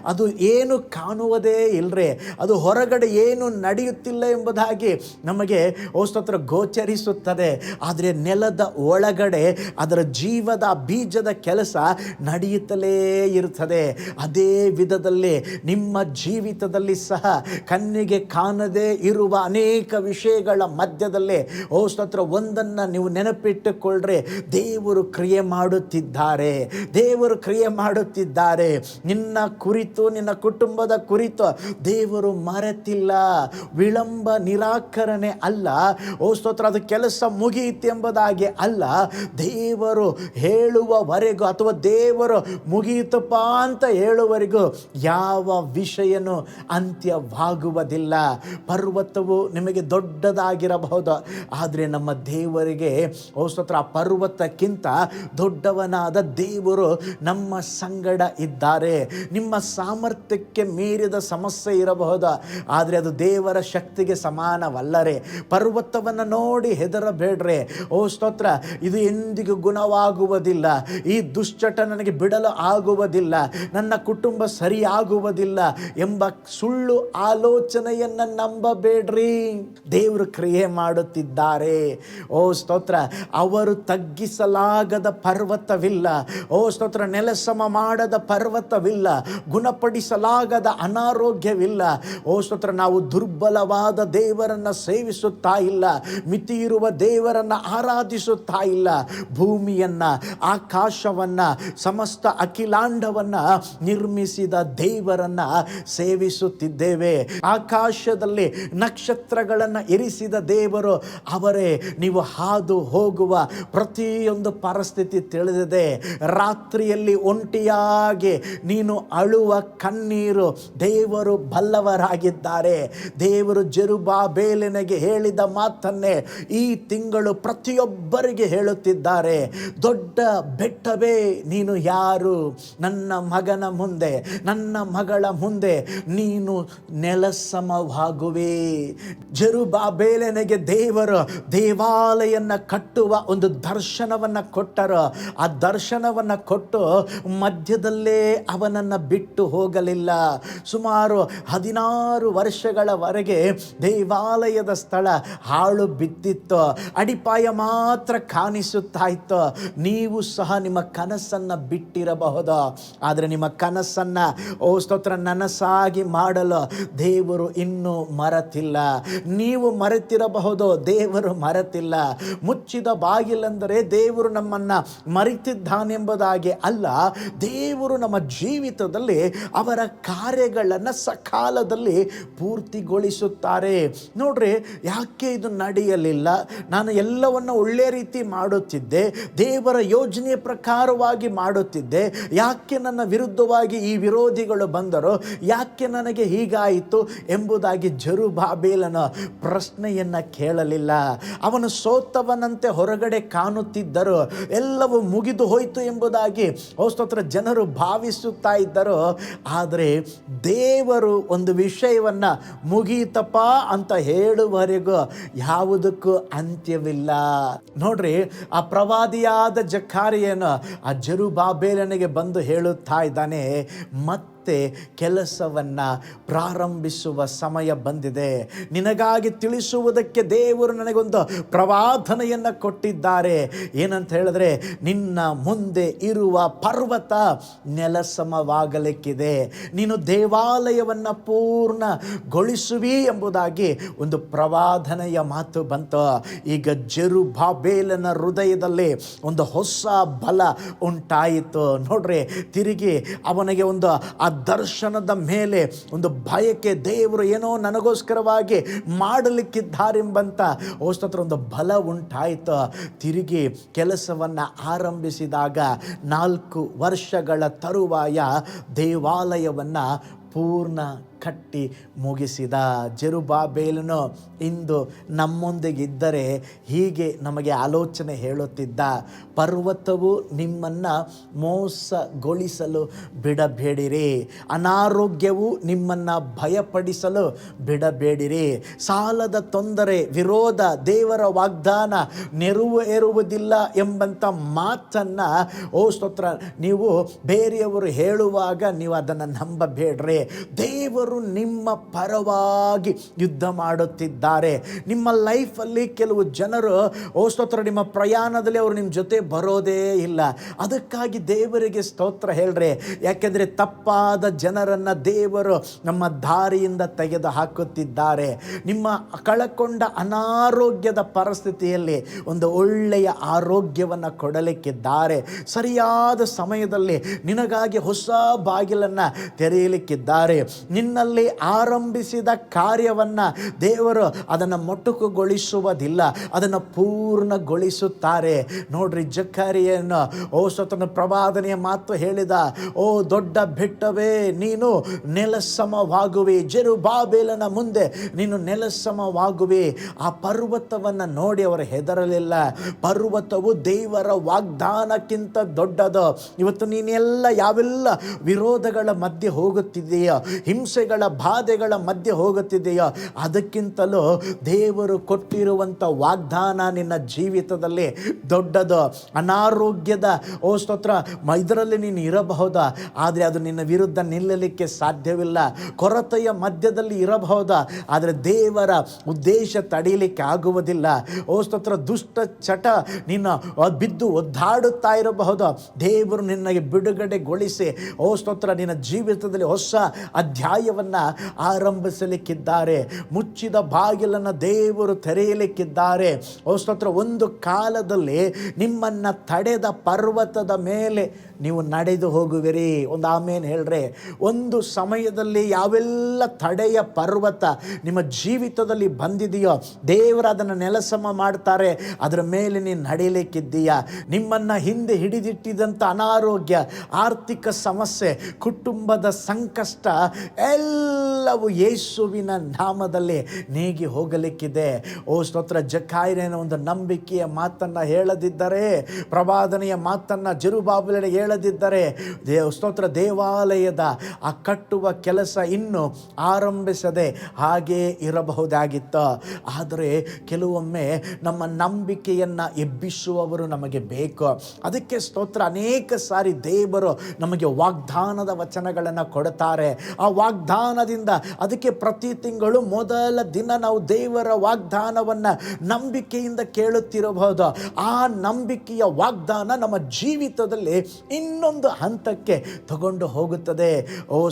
ಅದು ಏನು ಕಾಣುವುದೇ ಇಲ್ಲರೆ, ಅದು ಹೊರಗಡೆ ಏನು ನಡೆಯುತ್ತಿಲ್ಲ ಎಂಬುದಾಗಿ ನಮಗೆ ಸ್ತೋತ್ರ ಗೋಚರಿಸುತ್ತದೆ. ಆದರೆ ನೆಲದ ಒಳಗಡೆ ಅದರ ಜೀವದ ಬೀಜದ ಕೆಲಸ ನಡೆಯುತ್ತಲೇ ಇರುತ್ತದೆ. ಅದೇ ವಿಧದಲ್ಲಿ ನಿಮ್ಮ ಜೀವಿತದಲ್ಲಿ ಸಹ ಕಣ್ಣಿಗೆ ಕಾಣದೇ ಇರುವ ಅನೇಕ ವಿಷಯಗಳ ಮಧ್ಯದಲ್ಲಿ ಸ್ತೋತ್ರ ಒಂದನ್ನು ನೀವು ನೆನಪಿಟ್ಟುಕೊಳ್ಳ್ರೆ, ದೇವರು ಕ್ರಿಯೆ ಮಾಡುತ್ತಿದ್ದಾರೆ. ದೇವರು ಕ್ರಿಯೆ ಮಾಡುತ್ತಿದ್ದಾರೆ. ನಿನ್ನ ಕುರಿತು, ನಿನ್ನ ಕುಟುಂಬದ ಕುರಿತು ದೇವರು ಮರೆತಿಲ್ಲ. ವಿಳಂಬ ನಿರಾಕರಣೆ ಅಲ್ಲ. ಸ್ತೋತ್ರ, ಅದು ಕೆಲಸ ಮುಗಿಯಿತೆಂಬುದಾಗಿ ಅಲ್ಲ. ದೇವರು ಹೇಳುವವರೆಗೂ ಅಥವಾ ದೇವರು ಮುಗಿಯಿತಪ್ಪ ಅಂತ ಹೇಳುವವರೆಗೂ ಯಾವ ವಿಷಯನೂ ಅಂತ್ಯವಾಗುವುದಿಲ್ಲ. ಪರ್ವತವು ನಿಮಗೆ ದೊಡ್ಡದಾಗಿರಬಹುದು, ಆದರೆ ನಮ್ಮ ದೇವರಿಗೆ ಸ್ತೋತ್ರ ಆ ಪರ್ವತಕ್ಕಿಂತ ದೊಡ್ಡವನಾದ ದೇವರು ನಮ್ಮ ಸಂಗಡ ಇದ್ದಾರೆ. ನಿಮ್ಮ ಸಾಮರ್ಥ್ಯಕ್ಕೆ ಮೀರಿದ ಸಮಸ್ಯೆ ಇರಬಹುದು, ಆದರೆ ಅದು ದೇವರ ಶಕ್ತಿಗೆ ಸಮಾನವಲ್ಲರೆ. ಪರ್ವತವನ್ನು ನೋಡಿ ಹೆದರಬೇಡ್ರೆ. ಸ್ತೋತ್ರ, ಇದು ಎಂದಿಗೂ ಗುಣವಾಗುವುದಿಲ್ಲ. ಈ ದುಶ್ಚಟ ನನಗೆ ಬಿಡಲು ಆಗುವುದಿಲ್ಲ, ನನ್ನ ಕುಟುಂಬ ಸರಿಯಾಗುವುದಿಲ್ಲ ಎಂಬ ಸುಳ್ಳು ಆಲೋಚನೆಯನ್ನು ನಂಬಬೇಡ್ರಿ. ದೇವರು ಕ್ರಿಯೆ ಮಾಡುತ್ತಿದ್ದಾರೆ. ಸ್ತೋತ್ರ, ಅವರು ತಗ್ಗಿಸಲಾಗದ ಪರ್ವತವಿಲ್ಲ. ಸ್ತೋತ್ರ, ನೆಲಸಮ ಮಾಡದ ಪರ್ವತವಿಲ್ಲ, ಗುಣಪಡಿಸಲಾಗದ ಅನಾರೋಗ್ಯವಿಲ್ಲ. ಸ್ತೋತ್ರ, ನಾವು ದುರ್ಬಲವಾದ ದೇವರನ್ನು ಸೇವಿಸುತ್ತಾ ಇಲ್ಲ, ಮಿತಿ ಇರುವ ದೇವರನ್ನು ಆರಾಧಿಸುತ್ತಾ ಇಲ್ಲ. ಭೂಮಿಯನ್ನು, ಆಕಾಶವನ್ನು, ಸಮಸ್ತ ಅಖಿಲಾಂಡವನ್ನು ನಿರ್ಮಿಸಿದ ದೇವರನ್ನು ಸೇವಿಸುತ್ತಿದ್ದೇವೆ. ಆಕಾಶದಲ್ಲಿ ನಕ್ಷತ್ರಗಳನ್ನು ಇರಿಸಿದ ದೇವರು ಅವರೇ. ನೀವು ಹಾದು ಹೋಗುವ ಪ್ರತಿಯೊಂದು ಪರಿಸ್ಥಿತಿ ತಿಳಿದಿದೆ. ರಾತ್ರಿಯಲ್ಲಿ ಒಂಟಿಯಾಗಿ ನೀನು ಅಳುವ ಕಣ್ಣೀರು ದೇವರು ಬಲ್ಲವರಾಗಿದ್ದಾರೆ. ದೇವರು ಜೆರುಬ್ಬಾಬೆಲನಿಗೆ ಹೇಳಿದ ಮಾತನ್ನೇ ಈ ತಿಂಗಳು ಪ್ರತಿಯೊಬ್ಬರಿಗೆ ಹೇಳುತ್ತಿದ್ದಾರೆ. ದೊಡ್ಡ ಬೆಟ್ಟವೇ ನೀನು ಯಾರು? ನನ್ನ ಮಗನ ಮುಂದೆ, ನನ್ನ ಮಗಳ ಮುಂದೆ ನೀನು ನೆಲಸಮವಾಗುವೆ. ಜೆರುಬ್ಬಾಬೆಲನಿಗೆ ದೇವರು ದೇವಾಲಯನ ಕಟ್ಟುವ ಒಂದು ದರ್ಶನವನ್ನು ಕೊಟ್ಟರು. ಆ ದರ್ಶನ ವಾಗ್ದಾನವನ್ನು ಕೊಟ್ಟು ಮಧ್ಯದಲ್ಲೇ ಅವನನ್ನು ಬಿಟ್ಟು ಹೋಗಲಿಲ್ಲ. ಸುಮಾರು 16 ವರ್ಷಗಳವರೆಗೆ ದೇವಾಲಯದ ಸ್ಥಳ ಹಾಳು ಬಿದ್ದಿತ್ತು, ಅಡಿಪಾಯ ಮಾತ್ರ ಕಾಣಿಸುತ್ತಾ ಇತ್ತು. ನೀವು ಸಹ ನಿಮ್ಮ ಕನಸನ್ನು ಬಿಟ್ಟಿರಬಹುದು, ಆದರೆ ನಿಮ್ಮ ಕನಸನ್ನು ಸ್ತೋತ್ರ ನನಸಾಗಿ ಮಾಡಲು ದೇವರು ಇನ್ನೂ ಮರೆತಿಲ್ಲ. ನೀವು ಮರೆತಿರಬಹುದು, ದೇವರು ಮರೆತಿಲ್ಲ. ಮುಚ್ಚಿದ ಬಾಗಿಲೆಂದರೆ ದೇವರು ನಮ್ಮನ್ನು ಮರೆತಿದ್ದಾನೆಂಬುದಾಗಿ ಅಲ್ಲ, ದೇವರು ನಮ್ಮ ಜೀವಿತದಲ್ಲಿ ಅವರ ಕಾರ್ಯಗಳನ್ನು ಸಕಾಲದಲ್ಲಿ ಪೂರ್ತಿಗೊಳಿಸುತ್ತಾರೆ. ನೋಡ್ರಿ, ಯಾಕೆ ಇದು ನಡೆಯಲಿಲ್ಲ? ನಾನು ಎಲ್ಲವನ್ನು ಒಳ್ಳೆಯ ರೀತಿ ಮಾಡುತ್ತಿದ್ದೆ, ದೇವರ ಯೋಜನೆಯ ಪ್ರಕಾರವಾಗಿ ಮಾಡುತ್ತಿದ್ದೆ, ಯಾಕೆ ನನ್ನ ವಿರುದ್ಧವಾಗಿ ಈ ವಿರೋಧಿಗಳು ಬಂದರು, ಯಾಕೆ ನನಗೆ ಹೀಗಾಯಿತು ಎಂಬುದಾಗಿ ಜೆರುಬ್ಬಾಬೆಲನ ಪ್ರಶ್ನೆಯನ್ನು ಕೇಳಲಿಲ್ಲ. ಅವನು ಸೋತವನಂತೆ ಹೊರಗಡೆ ಕಾಣುತ್ತಿದ್ದರು, ಎಲ್ಲವೂ ಮುಗಿದು ಹೋಯಿತು ಎಂಬುದಾಗಿ ಸ್ತೋತ್ರ ಜನರು ಭಾವಿಸುತ್ತಾ ಇದ್ದರು. ಆದರೆ ದೇವರು ಒಂದು ವಿಷಯವನ್ನು ಮುಗಿಯಿತಪ್ಪ ಅಂತ ಹೇಳುವವರೆಗೂ ಯಾವುದಕ್ಕೂ ಅಂತ್ಯವಿಲ್ಲ. ನೋಡ್ರಿ, ಆ ಪ್ರವಾದಿಯಾದ ಜಕರೀಯನು ಆ ಜೆರುಬ್ಬಾಬೆಲನಿಗೆ ಬಂದು ಹೇಳುತ್ತಾ ಇದ್ದಾನೆ, ಮತ್ತೆ ಕೆಲಸವನ್ನು ಪ್ರಾರಂಭಿಸುವ ಸಮಯ ಬಂದಿದೆ. ನಿನಗಾಗಿ ತಿಳಿಸುವುದಕ್ಕೆ ದೇವರು ನನಗೊಂದು ಪ್ರವಾದನೆಯನ್ನು ಕೊಟ್ಟಿದ್ದಾರೆ. ಏನಂತ ಹೇಳಿದ್ರೆ, ನಿನ್ನ ಮುಂದೆ ಇರುವ ಪರ್ವತ ನೆಲಸಮವಾಗಲಿಕ್ಕಿದೆ, ನೀನು ದೇವಾಲಯವನ್ನು ಪೂರ್ಣಗೊಳಿಸುವಿ ಎಂಬುದಾಗಿ ಒಂದು ಪ್ರವಾದನೆಯ ಮಾತು ಬಂತು. ಈಗ ಜೆರುಬ್ಬಾಬೆಲನ ಹೃದಯದಲ್ಲಿ ಒಂದು ಹೊಸ ಬಲ ಉಂಟಾಯಿತು. ನೋಡ್ರಿ, ತಿರುಗಿ ಅವನಿಗೆ ಒಂದು ಆ ದರ್ಶನದ ಮೇಲೆ ಒಂದು ಭಯಕ್ಕೆ, ದೇವರು ಏನೋ ನನಗೋಸ್ಕರವಾಗಿ ಮಾಡಲಿಕ್ಕಿದ್ದಾರೆಂಬಂತ ಸ್ತೋತ್ರ ಒಂದು ಬಲ ಉಂಟಾಯಿತು. ತಿರುಗಿ ಕೆಲಸವನ್ನು ಆರಂಭಿಸಿದಾಗ 4 ವರ್ಷಗಳ ತರುವಾಯ ದೇವಾಲಯವನ್ನು ಪೂರ್ಣ ಕಟ್ಟಿ ಮುಗಿಸಿದ. ಜೆರುಬ್ಬಾಬೆಲನು ಇಂದು ನಮ್ಮೊಂದಿಗಿದ್ದರೆ ಹೀಗೆ ನಮಗೆ ಆಲೋಚನೆ ಹೇಳುತ್ತಿದ್ದ, ಪರ್ವತವು ನಿಮ್ಮನ್ನು ಮೋಸಗೊಳಿಸಲು ಬಿಡಬೇಡಿರಿ, ಅನಾರೋಗ್ಯವು ನಿಮ್ಮನ್ನು ಭಯಪಡಿಸಲು ಬಿಡಬೇಡಿರಿ, ಸಾಲದ ತೊಂದರೆ, ವಿರೋಧ, ದೇವರ ವಾಗ್ದಾನ ನೆರವೇರುವುದಿಲ್ಲ ಎಂಬಂಥ ಮಾತನ್ನು ಸ್ತೋತ್ರ ನೀವು ಬೇರೆಯವರು ಹೇಳುವಾಗ ನೀವು ಅದನ್ನು ನಂಬಬೇಡ್ರಿ. ದೇವರು ನಿಮ್ಮ ಪರವಾಗಿ ಯುದ್ಧ ಮಾಡುತ್ತಿದ್ದಾರೆ. ನಿಮ್ಮ ಲೈಫಲ್ಲಿ ಕೆಲವು ಜನರು ಸ್ತೋತ್ರ ನಿಮ್ಮ ಪ್ರಯಾಣದಲ್ಲಿ ಅವರು ನಿಮ್ಮ ಜೊತೆ ಬರೋದೇ ಇಲ್ಲ. ಅದಕ್ಕಾಗಿ ದೇವರಿಗೆ ಸ್ತೋತ್ರ ಹೇಳ್ರಿ, ಯಾಕೆಂದರೆ ತಪ್ಪಾದ ಜನರನ್ನು ದೇವರು ನಮ್ಮ ದಾರಿಯಿಂದ ತೆಗೆದು ಹಾಕುತ್ತಿದ್ದಾರೆ. ನಿಮ್ಮ ಕಳಕೊಂಡ ಅನಾರೋಗ್ಯದ ಪರಿಸ್ಥಿತಿಯಲ್ಲಿ ಒಂದು ಒಳ್ಳೆಯ ಆರೋಗ್ಯವನ್ನು ಕೊಡಲಿಕ್ಕಿದ್ದಾರೆ. ಸರಿಯಾದ ಸಮಯದಲ್ಲಿ ನಿನಗಾಗಿ ಹೊಸ ಬಾಗಿಲನ್ನು ತೆರೆಯಲಿಕ್ಕಿದ್ದಾರೆ. ನಿನ್ನಲ್ಲಿ ಆರಂಭಿಸಿದ ಕಾರ್ಯವನ್ನು ದೇವರು ಅದನ್ನು ಮೊಟಕುಗೊಳಿಸುವುದಿಲ್ಲ, ಅದನ್ನು ಪೂರ್ಣಗೊಳಿಸುತ್ತಾರೆ. ನೋಡ್ರಿ, ಜಕರೀಯನು ಸ್ತೋತ್ರನ ಪ್ರವಾದನೆಯ ಮಾತು ಹೇಳಿದ, ಓ ದೊಡ್ಡ ಬೆಟ್ಟವೇ, ನೀನು ನೆಲಸಮವಾಗುವೆ, ಜೆರುಬ್ಬಾಬೆಲನ ಮುಂದೆ ನೀನು ನೆಲಸಮವಾಗುವೆ. ಆ ಪರ್ವತವನ್ನು ನೋಡಿ ಅವರು ಹೆದರಲಿಲ್ಲ. ಪರ್ವತವು ದೇವರ ವಾಗ್ದಾನಕ್ಕಿಂತ ದೊಡ್ಡದು. ಇವತ್ತು ನೀನೆಲ್ಲ ಯಾವೆಲ್ಲ ವಿರೋಧಗಳ ಮಧ್ಯೆ ಹೋಗುತ್ತಿದೆಯೋ, ಹಿಂಸೆಗಳ ಬಾಧೆಗಳ ಮಧ್ಯೆ ಹೋಗುತ್ತಿದೆಯೋ, ಅದಕ್ಕಿಂತಲೂ ದೇವರು ಕೊಟ್ಟಿರುವಂಥ ವಾಗ್ದಾನ ನಿನ್ನ ಜೀವಿತದಲ್ಲಿ ದೊಡ್ಡದು. ಅನಾರೋಗ್ಯದ ಸ್ತೋತ್ರ ಇದರಲ್ಲಿ ನೀನು ಇರಬಹುದಾ, ಆದರೆ ಅದು ನಿನ್ನ ವಿರುದ್ಧ ನಿಲ್ಲಲಿಕ್ಕೆ ಸಾಧ್ಯವಿಲ್ಲ. ಕೊರತೆಯ ಮಧ್ಯದಲ್ಲಿ ಇರಬಹುದಾ, ಆದರೆ ದೇವರ ಉದ್ದೇಶ ತಡೆಯಲಿಕ್ಕೆ ಆಗುವುದಿಲ್ಲ. ಸ್ತೋತ್ರ ದುಷ್ಟ ಚಟ ನಿನ್ನ ಬಿದ್ದು ಒದ್ದಾಡುತ್ತಾ ಇರಬಹುದು, ದೇವರು ನಿನಗೆ ಬಿಡುಗಡೆಗೊಳಿಸಿ ಸ್ತೋತ್ರ ನಿನ್ನ ಜೀವಿತದಲ್ಲಿ ಹೊಸ ಅಧ್ಯಾಯವನ್ನು ಆರಂಭಿಸಲಿಕ್ಕಿದ್ದಾರೆ. ಮುಚ್ಚಿದ ಬಾಗಿಲನ್ನು ದೇವರು ತೆರೆಯಲಿಕ್ಕಿದ್ದಾರೆ. ಸ್ತೋತ್ರ, ಒಂದು ಕಾಲದಲ್ಲಿ ನಿಮ್ಮನ್ನು ತಡೆದ ಪರ್ವತದ ಮೇಲೆ ನೀವು ನಡೆದು ಹೋಗುವಿರಿ. ಒಂದು ಆಮೇನ್ ಹೇಳ್ರೆ. ಒಂದು ಸಮಯದಲ್ಲಿ ಯಾವೆಲ್ಲ ತಡೆಯ ಪರ್ವತ ನಿಮ್ಮ ಜೀವಿತದಲ್ಲಿ ಬಂದಿದೆಯೋ, ದೇವರು ಅದನ್ನು ನೆಲಸಮ ಮಾಡ್ತಾರೆ. ಅದರ ಮೇಲೆ ನೀನು ನಡೆಯಲಿಕ್ಕಿದ್ದೀಯಾ. ನಿಮ್ಮನ್ನು ಹಿಂದೆ ಹಿಡಿದಿಟ್ಟಿದ್ದಂಥ ಅನಾರೋಗ್ಯ, ಆರ್ಥಿಕ ಸಮಸ್ಯೆ, ಕುಟುಂಬದ ಸಂಕಷ್ಟ ಎಲ್ಲವೂ ಯೇಸುವಿನ ನಾಮದಲ್ಲಿ ನೀಗಿ ಹೋಗಲಿಕ್ಕಿದೆ. ಸ್ತೋತ್ರ, ಜಕರೀಯನ ಒಂದು ನಂಬಿಕೆಯ ಮಾತನ್ನು ಹೇಳದಿದ್ದರೆ, ಪ್ರವಾದನೆಯ ಮಾತನ್ನು ಜೆರುಬ್ಬಾಬೆಲನಿಗೆ ಹೇಳದಿದ್ದರೆ ಸ್ತೋತ್ರ ದೇವಾಲಯದ ಆ ಕಟ್ಟುವ ಕೆಲಸ ಇನ್ನೂ ಆರಂಭಿಸದೆ ಹಾಗೇ ಇರಬಹುದಾಗಿತ್ತು. ಆದರೆ ಕೆಲವೊಮ್ಮೆ ನಮ್ಮ ನಂಬಿಕೆಯನ್ನು ಎಬ್ಬಿಸುವವರು ನಮಗೆ ಬೇಕು. ಅದಕ್ಕೆ ಸ್ತೋತ್ರ ಅನೇಕ ಸಾರಿ ದೇವರು ನಮಗೆ ವಾಗ್ದಾನದ ವಚನಗಳನ್ನು ಕೊಡುತ್ತಾರೆ. ಆ ವಾಗ್ದಾನದಿಂದ ಅದಕ್ಕೆ ಪ್ರತಿ ತಿಂಗಳು ಮೊದಲ ದಿನ ನಾವು ದೇವರ ವಾಗ್ದಾನವನ್ನು ನಂಬಿಕೆಯಿಂದ ಕೇಳುತ್ತಿರಬಹುದು. ಆ ನಂಬಿಕೆಯ ವಾಗ್ದಾನ ನಮ್ಮ ಜೀವಿತದಲ್ಲಿ ಇನ್ನೊಂದು ಹಂತಕ್ಕೆ ತಗೊಂಡು ಹೋಗುತ್ತದೆ.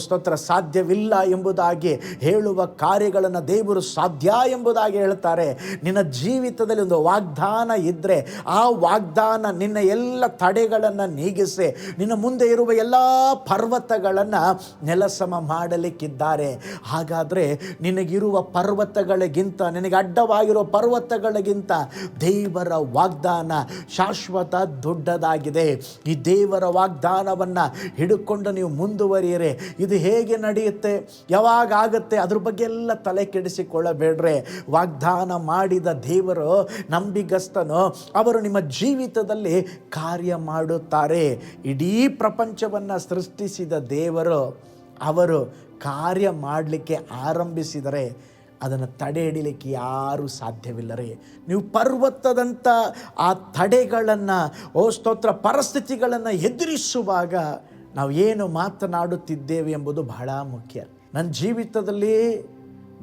ಸ್ತೋತ್ರ ಸಾಧ್ಯವಿಲ್ಲ ಎಂಬುದಾಗಿ ಹೇಳುವ ಕಾರ್ಯಗಳನ್ನು ದೇವರು ಸಾಧ್ಯ ಎಂಬುದಾಗಿ ಹೇಳ್ತಾರೆ. ನಿನ್ನ ಜೀವಿತದಲ್ಲಿ ಒಂದು ವಾಗ್ದಾನ ಇದ್ದರೆ ಆ ವಾಗ್ದಾನ ನಿನ್ನ ಎಲ್ಲ ತಡೆಗಳನ್ನು ನೀಗಿಸಿ ನಿನ್ನ ಮುಂದೆ ಇರುವ ಎಲ್ಲ ಪರ್ವತಗಳನ್ನು ನೆಲಸಮ ಮಾಡಲಿಕ್ಕಿದ್ದಾರೆ. ಹಾಗಾದರೆ ನಿನಗಿರುವ ಪರ್ವತಗಳಿಗಿಂತ, ನಿನಗೆ ಅಡ್ಡವಾಗಿರುವ ಪರ್ವತಗಳಿಗಿಂತ ದೇವರ ವಾಗ್ದಾನ ಶಾಶ್ವತ ದೊಡ್ಡದಾಗಿದೆ. ಈ ದೇವರ ವಾಗ್ದಾನವನ್ನು ಹಿಡ್ಕೊಂಡು ನೀವು ಮುಂದುವರಿಯಿರಿ. ಇದು ಹೇಗೆ ನಡೆಯುತ್ತೆ, ಯಾವಾಗ ಆಗುತ್ತೆ, ಅದ್ರ ಬಗ್ಗೆ ಎಲ್ಲ ತಲೆ ಕೆಡಿಸಿಕೊಳ್ಳಬೇಡ್ರೆ. ವಾಗ್ದಾನ ಮಾಡಿದ ದೇವರು ನಂಬಿಗಸ್ತನು. ಅವರು ನಿಮ್ಮ ಜೀವಿತದಲ್ಲಿ ಕಾರ್ಯ ಮಾಡುತ್ತಾರೆ. ಇಡೀ ಪ್ರಪಂಚವನ್ನು ಸೃಷ್ಟಿಸಿದ ದೇವರು ಅವರು ಕಾರ್ಯ ಮಾಡಲಿಕ್ಕೆ ಆರಂಭಿಸಿದರೆ ಅದನ್ನು ತಡೆ ಹಿಡಿಲಿಕ್ಕೆ ಯಾರೂ ಸಾಧ್ಯವಿಲ್ಲರೇ. ನೀವು ಪರ್ವತದಂಥ ಆ ತಡೆಗಳನ್ನು, ಸ್ತೋತ್ರ ಪರಿಸ್ಥಿತಿಗಳನ್ನು ಎದುರಿಸುವಾಗ ನಾವು ಏನು ಮಾತನಾಡುತ್ತಿದ್ದೇವೆ ಎಂಬುದು ಬಹಳ ಮುಖ್ಯ. ನನ್ನ ಜೀವಿತದಲ್ಲಿ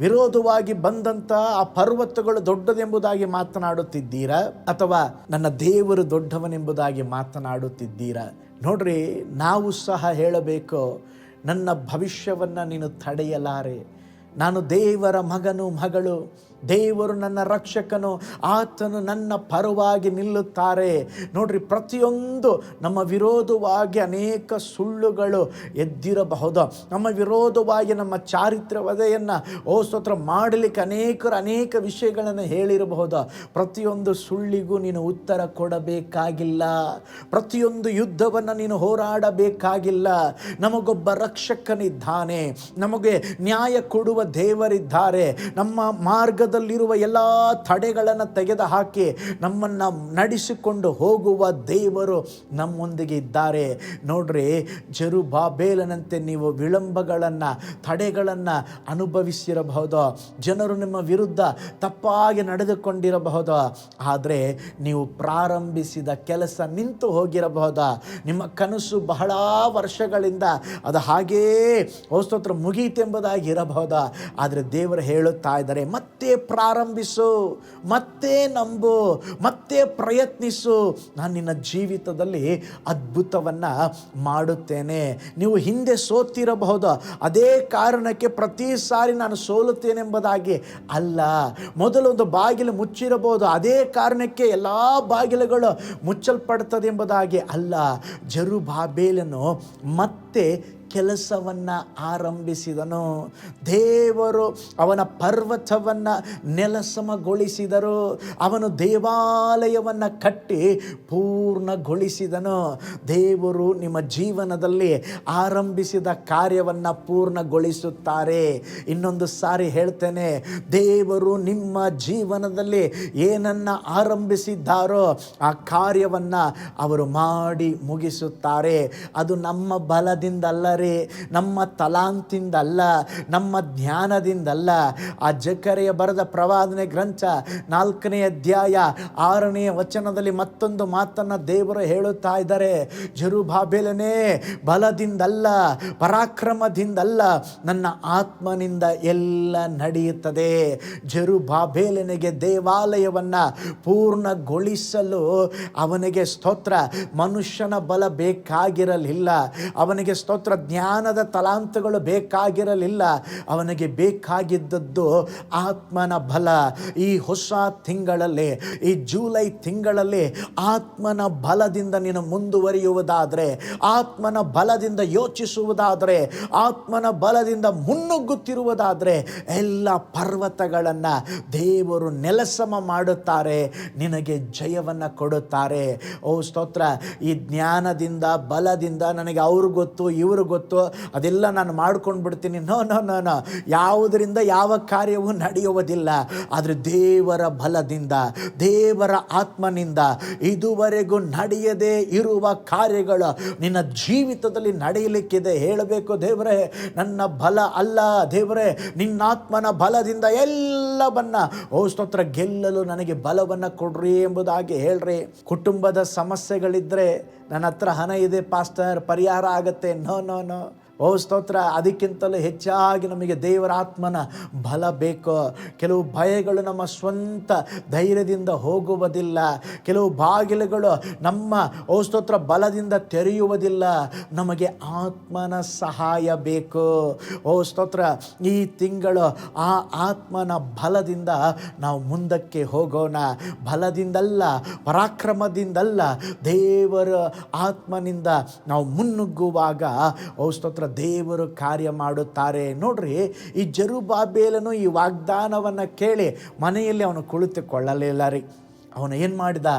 ವಿರೋಧವಾಗಿ ಬಂದಂಥ ಆ ಪರ್ವತಗಳು ದೊಡ್ಡದೆಂಬುದಾಗಿ ಮಾತನಾಡುತ್ತಿದ್ದೀರಾ, ಅಥವಾ ನನ್ನ ದೇವರು ದೊಡ್ಡವನೆಂಬುದಾಗಿ ಮಾತನಾಡುತ್ತಿದ್ದೀರಾ? ನೋಡ್ರಿ, ನಾವು ಸಹ ಹೇಳಬೇಕು, ನನ್ನ ಭವಿಷ್ಯವನ್ನು ನೀನು ತಡೆಯಲಾರೆ. ನಾನು ದೇವರ ಮಗನು, ಮಗಳು. ದೇವರು ನನ್ನ ರಕ್ಷಕನು, ಆತನು ನನ್ನ ಪರವಾಗಿ ನಿಲ್ಲುತ್ತಾರೆ. ನೋಡ್ರಿ, ಪ್ರತಿಯೊಂದು ನಮ್ಮ ವಿರೋಧವಾಗಿ ಅನೇಕ ಸುಳ್ಳುಗಳು ಎದ್ದಿರಬಹುದು. ನಮ್ಮ ವಿರೋಧವಾಗಿ ನಮ್ಮ ಚಾರಿತ್ರ್ಯವಧೆಯನ್ನು ಸ್ತೋತ್ರ ಮಾಡಲಿಕ್ಕೆ ಅನೇಕ ವಿಷಯಗಳನ್ನು ಹೇಳಿರಬಹುದು. ಪ್ರತಿಯೊಂದು ಸುಳ್ಳಿಗೂ ನೀನು ಉತ್ತರ ಕೊಡಬೇಕಾಗಿಲ್ಲ. ಪ್ರತಿಯೊಂದು ಯುದ್ಧವನ್ನು ನೀನು ಹೋರಾಡಬೇಕಾಗಿಲ್ಲ. ನಮಗೊಬ್ಬ ರಕ್ಷಕನಿದ್ದಾನೆ, ನಮಗೆ ನ್ಯಾಯ ಕೊಡುವ ದೇವರಿದ್ದಾರೆ. ನಮ್ಮ ಮಾರ್ಗದಲ್ಲಿರುವ ಎಲ್ಲ ತಡೆಗಳನ್ನು ತೆಗೆದುಹಾಕಿ ನಮ್ಮನ್ನು ನಡೆಸಿಕೊಂಡು ಹೋಗುವ ದೇವರು ನಮ್ಮೊಂದಿಗೆ ಇದ್ದಾರೆ. ನೋಡ್ರಿ, ಜೆರುಬ್ಬಾಬೆಲನಂತೆ ನೀವು ವಿಳಂಬಗಳನ್ನು, ತಡೆಗಳನ್ನು ಅನುಭವಿಸಿರಬಹುದು. ಜನರು ನಿಮ್ಮ ವಿರುದ್ಧ ತಪ್ಪಾಗಿ ನಡೆದುಕೊಂಡಿರಬಹುದು. ಆದರೆ ನೀವು ಪ್ರಾರಂಭಿಸಿದ ಕೆಲಸ ನಿಂತು ಹೋಗಿರಬಹುದು. ನಿಮ್ಮ ಕನಸು ಬಹಳ ವರ್ಷಗಳಿಂದ ಅದು ಹಾಗೇ ಸ್ತೋತ್ರ ಮುಗಿಯಿತೆಂಬುದಾಗಿ ಇರಬಹುದು. ಆದರೆ ದೇವರು ಹೇಳುತ್ತಾ ಇದ್ದಾರೆ, ಮತ್ತೆ ಪ್ರಾರಂಭಿಸು, ಮತ್ತೆ ನಂಬು, ಮತ್ತೆ ಪ್ರಯತ್ನಿಸು. ನಾನು ನಿನ್ನ ಜೀವಿತದಲ್ಲಿ ಅದ್ಭುತವನ್ನು ಮಾಡುತ್ತೇನೆ. ನೀವು ಹಿಂದೆ ಸೋತಿರಬಹುದು, ಅದೇ ಕಾರಣಕ್ಕೆ ಪ್ರತಿ ಸಾರಿ ನಾನು ಸೋಲುತ್ತೇನೆಂಬುದಾಗಿ ಅಲ್ಲ. ಮೊದಲೊಂದು ಬಾಗಿಲು ಮುಚ್ಚಿರಬಹುದು, ಅದೇ ಕಾರಣಕ್ಕೆ ಎಲ್ಲ ಬಾಗಿಲುಗಳು ಮುಚ್ಚಲ್ಪಡ್ತದೆ ಎಂಬುದಾಗಿ ಅಲ್ಲ. ಜೆರುಬ್ಬಾಬೆಲನು ಮತ್ತೆ ಕೆಲಸವನ್ನು ಆರಂಭಿಸಿದನು. ದೇವರು ಅವನ ಪರ್ವತವನ್ನು ನೆಲಸಮಗೊಳಿಸಿದರು. ಅವನು ದೇವಾಲಯವನ್ನು ಕಟ್ಟಿ ಪೂರ್ಣಗೊಳಿಸಿದನು. ದೇವರು ನಿಮ್ಮ ಜೀವನದಲ್ಲಿ ಆರಂಭಿಸಿದ ಕಾರ್ಯವನ್ನು ಪೂರ್ಣಗೊಳಿಸುತ್ತಾರೆ. ಇನ್ನೊಂದು ಸಾರಿ ಹೇಳ್ತೇನೆ, ದೇವರು ನಿಮ್ಮ ಜೀವನದಲ್ಲಿ ಏನನ್ನು ಆರಂಭಿಸಿದ್ದಾರೋ ಆ ಕಾರ್ಯವನ್ನು ಅವರು ಮಾಡಿ ಮುಗಿಸುತ್ತಾರೆ. ಅದು ನಮ್ಮ ಬಲದಿಂದಲ್ಲ, ನಮ್ಮ ತಲಾಂತಿಂದಲ್ಲ, ನಮ್ಮ ಜ್ಞಾನದಿಂದಲ್ಲ. ಆ ಜಕರೀಯ ಬರೆದ ಪ್ರವಾದನೆ ಗ್ರಂಥ 4ನೇ ಅಧ್ಯಾಯ 6ನೇ ವಚನದಲ್ಲಿ ಮತ್ತೊಂದು ಮಾತನ್ನು ದೇವರು ಹೇಳುತ್ತಾ ಇದ್ದಾರೆ. ಜೆರುಬ್ಬಾಬೆಲನೇ, ಬಲದಿಂದಲ್ಲ, ಪರಾಕ್ರಮದಿಂದಲ್ಲ, ನನ್ನ ಆತ್ಮನಿಂದ ಎಲ್ಲ ನಡೆಯುತ್ತದೆ. ಜೆರುಬ್ಬಾಬೆಲನಿಗೆ ದೇವಾಲಯವನ್ನು ಪೂರ್ಣಗೊಳಿಸಲು ಅವನಿಗೆ ಸ್ತೋತ್ರ ಮನುಷ್ಯನ ಬಲ ಬೇಕಾಗಿರಲಿಲ್ಲ. ಅವನಿಗೆ ಸ್ತೋತ್ರ ಜ್ಞಾನದ ತಲಾಂತಗಳು ಬೇಕಾಗಿರಲಿಲ್ಲ. ಅವನಿಗೆ ಬೇಕಾಗಿದ್ದದ್ದು ಆತ್ಮನ ಬಲ. ಈ ಹೊಸ ತಿಂಗಳಲ್ಲಿ, ಈ ಜೂಲೈ ತಿಂಗಳಲ್ಲಿ ಆತ್ಮನ ಬಲದಿಂದ ನೀನು ಮುಂದುವರಿಯುವುದಾದರೆ, ಆತ್ಮನ ಬಲದಿಂದ ಯೋಚಿಸುವುದಾದರೆ, ಆತ್ಮನ ಬಲದಿಂದ ಮುನ್ನುಗ್ಗುತ್ತಿರುವುದಾದರೆ ಎಲ್ಲ ಪರ್ವತಗಳನ್ನು ದೇವರು ನೆಲಸಮ ಮಾಡುತ್ತಾರೆ, ನಿನಗೆ ಜಯವನ್ನು ಕೊಡುತ್ತಾರೆ. ಸ್ತೋತ್ರ, ಈ ಜ್ಞಾನದಿಂದ ಬಲದಿಂದ ನನಗೆ ಅವ್ರು ಗೊತ್ತು, ಇವರು ಗೊತ್ತು, ಗೊತ್ತು, ಅದೆಲ್ಲ ನಾನು ಮಾಡ್ಕೊಂಡು ಬಿಡ್ತೀನಿ. ನೋ ನೋ ನೋ ನೋ, ಯಾವುದರಿಂದ ಯಾವ ಕಾರ್ಯವೂ ನಡೆಯುವುದಿಲ್ಲ. ಆದರೆ ದೇವರ ಬಲದಿಂದ, ದೇವರ ಆತ್ಮನಿಂದ ಇದುವರೆಗೂ ನಡೆಯದೇ ಇರುವ ಕಾರ್ಯಗಳು ನಿನ್ನ ಜೀವಿತದಲ್ಲಿ ನಡೆಯಲಿಕ್ಕಿದೆ. ಹೇಳಬೇಕು, ದೇವರೇ ನನ್ನ ಬಲ ಅಲ್ಲ, ದೇವರೇ ನಿನ್ನಾತ್ಮನ ಬಲದಿಂದ ಎಲ್ಲವನ್ನ ಸ್ತೋತ್ರ ಗೆಲ್ಲಲು ನನಗೆ ಬಲವನ್ನು ಕೊಡ್ರಿ ಎಂಬುದಾಗಿ ಹೇಳ್ರಿ. ಕುಟುಂಬದ ಸಮಸ್ಯೆಗಳಿದ್ದರೆ ನನ್ನ ಹತ್ರ ಹಣ ಇದೆ ಪಾಸ್ಟರ್, ಪರಿಹಾರ ಆಗತ್ತೆ. ನೋ ನೋ ನೋ, ಸ್ತೋತ್ರ, ಅದಕ್ಕಿಂತಲೂ ಹೆಚ್ಚಾಗಿ ನಮಗೆ ದೇವರ ಆತ್ಮನ ಬಲ ಬೇಕು. ಕೆಲವು ಭಯಗಳು ನಮ್ಮ ಸ್ವಂತ ಧೈರ್ಯದಿಂದ ಹೋಗುವುದಿಲ್ಲ. ಕೆಲವು ಬಾಗಿಲುಗಳು ನಮ್ಮ ಸ್ತೋತ್ರ ಬಲದಿಂದ ತೆರೆಯುವುದಿಲ್ಲ. ನಮಗೆ ಆತ್ಮನ ಸಹಾಯ ಬೇಕು. ಸ್ತೋತ್ರ, ಈ ತಿಂಗಳು ಆ ಆತ್ಮನ ಬಲದಿಂದ ನಾವು ಮುಂದಕ್ಕೆ ಹೋಗೋಣ. ಬಲದಿಂದಲ್ಲ, ಪರಾಕ್ರಮದಿಂದಲ್ಲ, ದೇವರ ಆತ್ಮನಿಂದ ನಾವು ಮುನ್ನುಗ್ಗುವಾಗ ಸ್ತೋತ್ರ ದೇವರು ಕಾರ್ಯ ಮಾಡುತ್ತಾರೆ. ನೋಡ್ರಿ, ಈ ಜೆರುಬ್ಬಾಬೆಲನು ಈ ವಾಗ್ದಾನವನ್ನು ಕೇಳಿ ಮನೆಯಲ್ಲಿ ಅವನು ಕುಳಿತುಕೊಳ್ಳಲಿಲ್ಲ ರೀ. ಅವನು ಏನು ಮಾಡಿದ?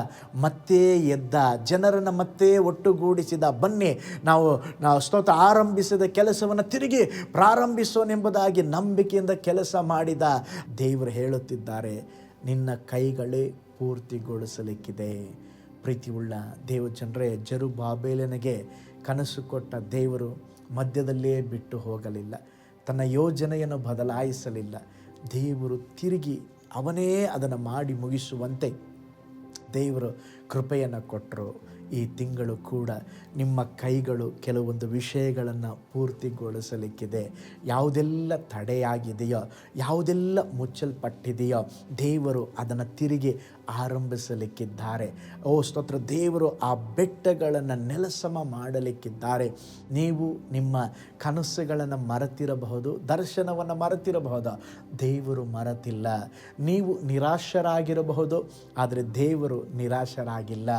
ಮತ್ತೆ ಎದ್ದ, ಜನರನ್ನು ಮತ್ತೆ ಒಟ್ಟುಗೂಡಿಸಿದ. ಬನ್ನಿ ನಾವು ಸ್ತೋತ್ರ ಆರಂಭಿಸಿದ ಕೆಲಸವನ್ನು ತಿರುಗಿ ಪ್ರಾರಂಭಿಸೋನೆಂಬುದಾಗಿ ನಂಬಿಕೆಯಿಂದ ಕೆಲಸ ಮಾಡಿದ. ದೇವರು ಹೇಳುತ್ತಿದ್ದಾರೆ, ನಿನ್ನ ಕೈಗಳೇ ಪೂರ್ತಿಗೊಳಿಸಲಿಕ್ಕಿದೆ. ಪ್ರೀತಿಯುಳ್ಳ ದೇವ ಜನರೇ, ಜೆರುಬ್ಬಾಬೆಲನಿಗೆ ಕನಸು ಕೊಟ್ಟ ದೇವರು ಮಧ್ಯದಲ್ಲೇ ಬಿಟ್ಟು ಹೋಗಲಿಲ್ಲ. ತನ್ನ ಯೋಜನೆಯನ್ನು ಬದಲಾಯಿಸಲಿಲ್ಲ. ದೇವರು ತಿರುಗಿ ಅವನೇ ಅದನ್ನು ಮಾಡಿ ಮುಗಿಸುವಂತೆ ದೇವರು ಕೃಪೆಯನ್ನು ಕೊಟ್ಟರು. ಈ ತಿಂಗಳು ಕೂಡ ನಿಮ್ಮ ಕೈಗಳು ಕೆಲವೊಂದು ವಿಷಯಗಳನ್ನು ಪೂರ್ತಿಗೊಳಿಸಲಿಕ್ಕಿದೆ. ಯಾವುದೆಲ್ಲ ತಡೆಯಾಗಿದೆಯೋ, ಯಾವುದೆಲ್ಲ ಮುಚ್ಚಲ್ಪಟ್ಟಿದೆಯೋ, ದೇವರು ಅದನ್ನು ತಿರುಗಿ ಆರಂಭಿಸಲಿಕ್ಕಿದ್ದಾರೆ. ಸ್ತೋತ್ರ, ದೇವರು ಆ ಬೆಟ್ಟಗಳನ್ನು ನೆಲಸಮ ಮಾಡಲಿಕ್ಕಿದ್ದಾರೆ. ನೀವು ನಿಮ್ಮ ಕನಸುಗಳನ್ನು ಮರೆತಿರಬಹುದು, ದರ್ಶನವನ್ನು ಮರೆತಿರಬಹುದು, ದೇವರು ಮರೆತಿಲ್ಲ. ನೀವು ನಿರಾಶರಾಗಿರಬಹುದು, ಆದರೆ ದೇವರು ನಿರಾಶರಾಗಿಲ್ಲ.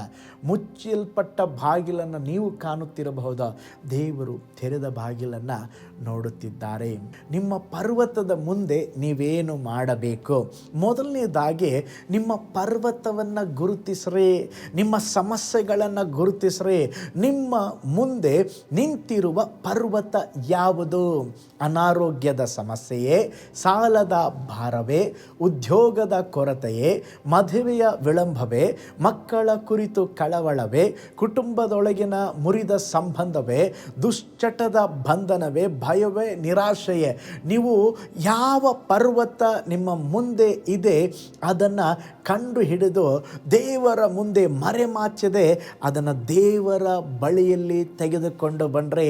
ಮುಚ್ಚಲ್ಪಟ್ಟ ಬಾಗಿಲನ್ನು ನೀವು ಕಾಣುತ್ತಿರಬಹುದು, ದೇವರು ತೆರೆದ ಬಾಗಿಲನ್ನು ನೋಡುತ್ತಿದ್ದಾರೆ. ನಿಮ್ಮ ಪರ್ವತದ ಮುಂದೆ ನೀವೇನು ಮಾಡಬೇಕು? ಮೊದಲನೇದಾಗಿ ನಿಮ್ಮ ಪರ್ವತವನ್ನು ಗುರುತಿಸ್ರಿ, ನಿಮ್ಮ ಸಮಸ್ಯೆಗಳನ್ನು ಗುರುತಿಸ್ರಿ. ನಿಮ್ಮ ಮುಂದೆ ನಿಂತಿರುವ ಪರ್ವತ ಯಾವುದು? ಅನಾರೋಗ್ಯದ ಸಮಸ್ಯೆಯೇ? ಸಾಲದ ಭಾರವೇ? ಉದ್ಯೋಗದ ಕೊರತೆಯೇ? ಮದುವೆಯ ವಿಳಂಬವೇ? ಮಕ್ಕಳ ಕುರಿತು ಕಳವಳವೇ? ಕುಟುಂಬದೊಳಗಿನ ಮುರಿದ ಸಂಬಂಧವೇ? ದುಶ್ಚಟದ ಬಂಧನವೇ? ಭಯವೇ? ನಿರಾಶೆಯೇ? ನೀವು ಯಾವ ಪರ್ವತ ನಿಮ್ಮ ಮುಂದೆ ಇದೆ ಅದನ್ನು ಕಂಡು ಹಿಡಿದು ದೇವರ ಮುಂದೆ ಮರೆಮಾಚದೆ ಅದನ್ನು ದೇವರ ಬಳಿಯಲ್ಲಿ ತೆಗೆದುಕೊಂಡು ಬಂದ್ರೆ.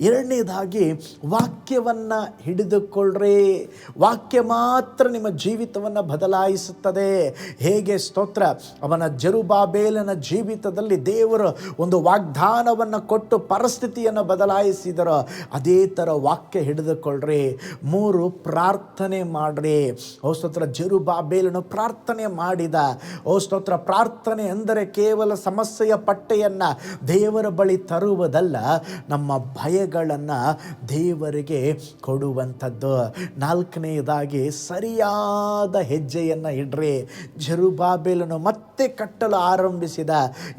ಎರಡನೇದಾಗಿ ವಾಕ್ಯವನ್ನು ಹಿಡಿದುಕೊಳ್ಳ್ರಿ. ವಾಕ್ಯ ಮಾತ್ರ ನಿಮ್ಮ ಜೀವಿತವನ್ನು ಬದಲಾಯಿಸುತ್ತದೆ. ಹೇಗೆ ಸ್ತೋತ್ರ, ಅವನ ಜೆರುಬ್ಬಾಬೆಲನ ಜೀವಿತದಲ್ಲಿ ದೇವರು ಒಂದು ವಾಗ್ದಾನವನ್ನು ಕೊಟ್ಟು ಪರಿಸ್ಥಿತಿಯನ್ನು ಬದಲಾಯಿಸಿದರೋ ಅದೇ ಥರ ವಾಕ್ಯ ಹಿಡಿದುಕೊಳ್ಳ್ರಿ. 3, ಪ್ರಾರ್ಥನೆ ಮಾಡ್ರಿ. ಸ್ತೋತ್ರ, ಜೆರುಬ್ಬಾಬೆಲನು ಪ್ರಾರ್ಥನೆ ಮಾಡಿದ. ಸ್ತೋತ್ರ, ಪ್ರಾರ್ಥನೆ ಎಂದರೆ ಕೇವಲ ಸಮಸ್ಯೆಯ ಪಟ್ಟೆಯನ್ನು ದೇವರ ಬಳಿ ತರುವುದಲ್ಲ, ನಮ್ಮ ಭಯಗಳನ್ನು ದೇವರಿಗೆ ಕೊಡುವಂಥದ್ದು. 4ನೇದಾಗಿ ಸರಿಯಾದ ಹೆಜ್ಜೆಯನ್ನು ಇಡ್ರಿ. ಜೆರುಬ್ಬಾಬೆಲನು ಮತ್ತೆ ಕಟ್ಟಲು ಆರಂಭಿಸಿದ.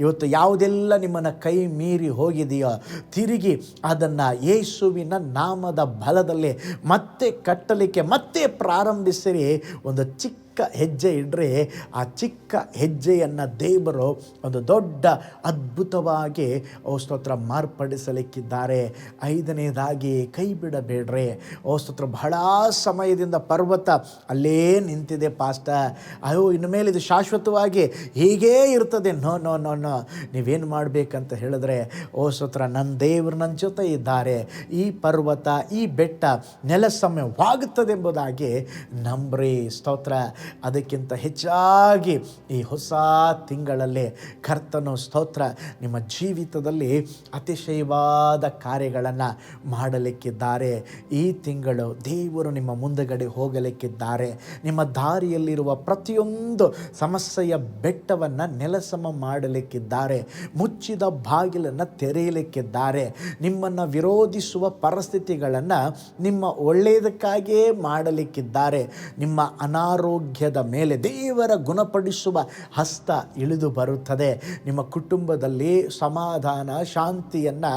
ಇವತ್ತು ಯಾವುದೆಲ್ಲ ನಿಮ್ಮನ್ನು ಕೈ ಮೀರಿ ಹೋಗಿದೆಯೋ ತಿರುಗಿ ಅದನ್ನು ಯೇಸುವಿನ ನಾಮದ ಬಲದಲ್ಲಿ ಮತ್ತೆ ಕಟ್ಟಲಿಕ್ಕೆ ಮತ್ತೆ ಪ್ರಾರಂಭಿಸಿರಿ. ಒಂದು ಚಿಕ್ಕ ಹೆಜ್ಜೆ ಇಡ್ರೆ ಆ ಚಿಕ್ಕ ಹೆಜ್ಜೆಯನ್ನು ದೇವರು ಒಂದು ದೊಡ್ಡ ಅದ್ಭುತವಾಗಿ ಸ್ತೋತ್ರ ಮಾರ್ಪಡಿಸಲಿಕ್ಕಿದ್ದಾರೆ. 5ನೇದಾಗಿ ಕೈ ಬಿಡಬೇಡ್ರಿ. ಸ್ತೋತ್ರ, ಬಹಳ ಸಮಯದಿಂದ ಪರ್ವತ ಅಲ್ಲೇ ನಿಂತಿದೆ ಪಾಸ್ಟರ್, ಅಯ್ಯೋ ಇನ್ನು ಮೇಲೆ ಇದು ಶಾಶ್ವತವಾಗಿ ಹೀಗೇ ಇರ್ತದೆ. ನೋ ನೋ ನೋ ನೋ, ನೀವೇನು ಮಾಡಬೇಕಂತ ಹೇಳಿದ್ರೆ, ಸ್ತೋತ್ರ, ನನ್ನ ದೇವರು ನನ್ನ ಜೊತೆ ಇದ್ದಾರೆ. ಈ ಪರ್ವತ, ಈ ಬೆಟ್ಟ ನೆಲಸಮವಾಗುತ್ತದೆ ಎಂಬುದಾಗಿ ನಂಬ್ರಿ. ಸ್ತೋತ್ರ, ಅದಕ್ಕಿಂತ ಹೆಚ್ಚಾಗಿ ಈ ಹೊಸ ತಿಂಗಳಲ್ಲಿ ಕರ್ತನು ಸ್ತೋತ್ರ ನಿಮ್ಮ ಜೀವಿತದಲ್ಲಿ ಅತಿಶಯವಾದ ಕಾರ್ಯಗಳನ್ನು ಮಾಡಲಿಕ್ಕಿದ್ದಾರೆ. ಈ ತಿಂಗಳು ದೇವರು ನಿಮ್ಮ ಮುಂದಗಡೆ ಹೋಗಲಿಕ್ಕಿದ್ದಾರೆ. ನಿಮ್ಮ ದಾರಿಯಲ್ಲಿರುವ ಪ್ರತಿಯೊಂದು ಸಮಸ್ಯೆಯ ಬೆಟ್ಟವನ್ನು ನೆಲಸಮ ಮಾಡಲಿಕ್ಕಿದ್ದಾರೆ. ಮುಚ್ಚಿದ ಬಾಗಿಲನ್ನು ತೆರೆಯಲಿಕ್ಕಿದ್ದಾರೆ. ನಿಮ್ಮನ್ನು ವಿರೋಧಿಸುವ ಪರಿಸ್ಥಿತಿಗಳನ್ನು ನಿಮ್ಮ ಒಳ್ಳೆಯದಕ್ಕಾಗಿಯೇ ಮಾಡಲಿಕ್ಕಿದ್ದಾರೆ. ನಿಮ್ಮ ಅನಾರೋಗ್ಯ ಆರೋಗ್ಯದ ಮೇಲೆ ದೇವರ ಗುಣಪಡಿಸುವ ಹಸ್ತ ಇಳಿದು ಬರುತ್ತದೆ. ನಿಮ್ಮ ಕುಟುಂಬದಲ್ಲಿ ಸಮಾಧಾನ, ಶಾಂತಿಯನ್ನು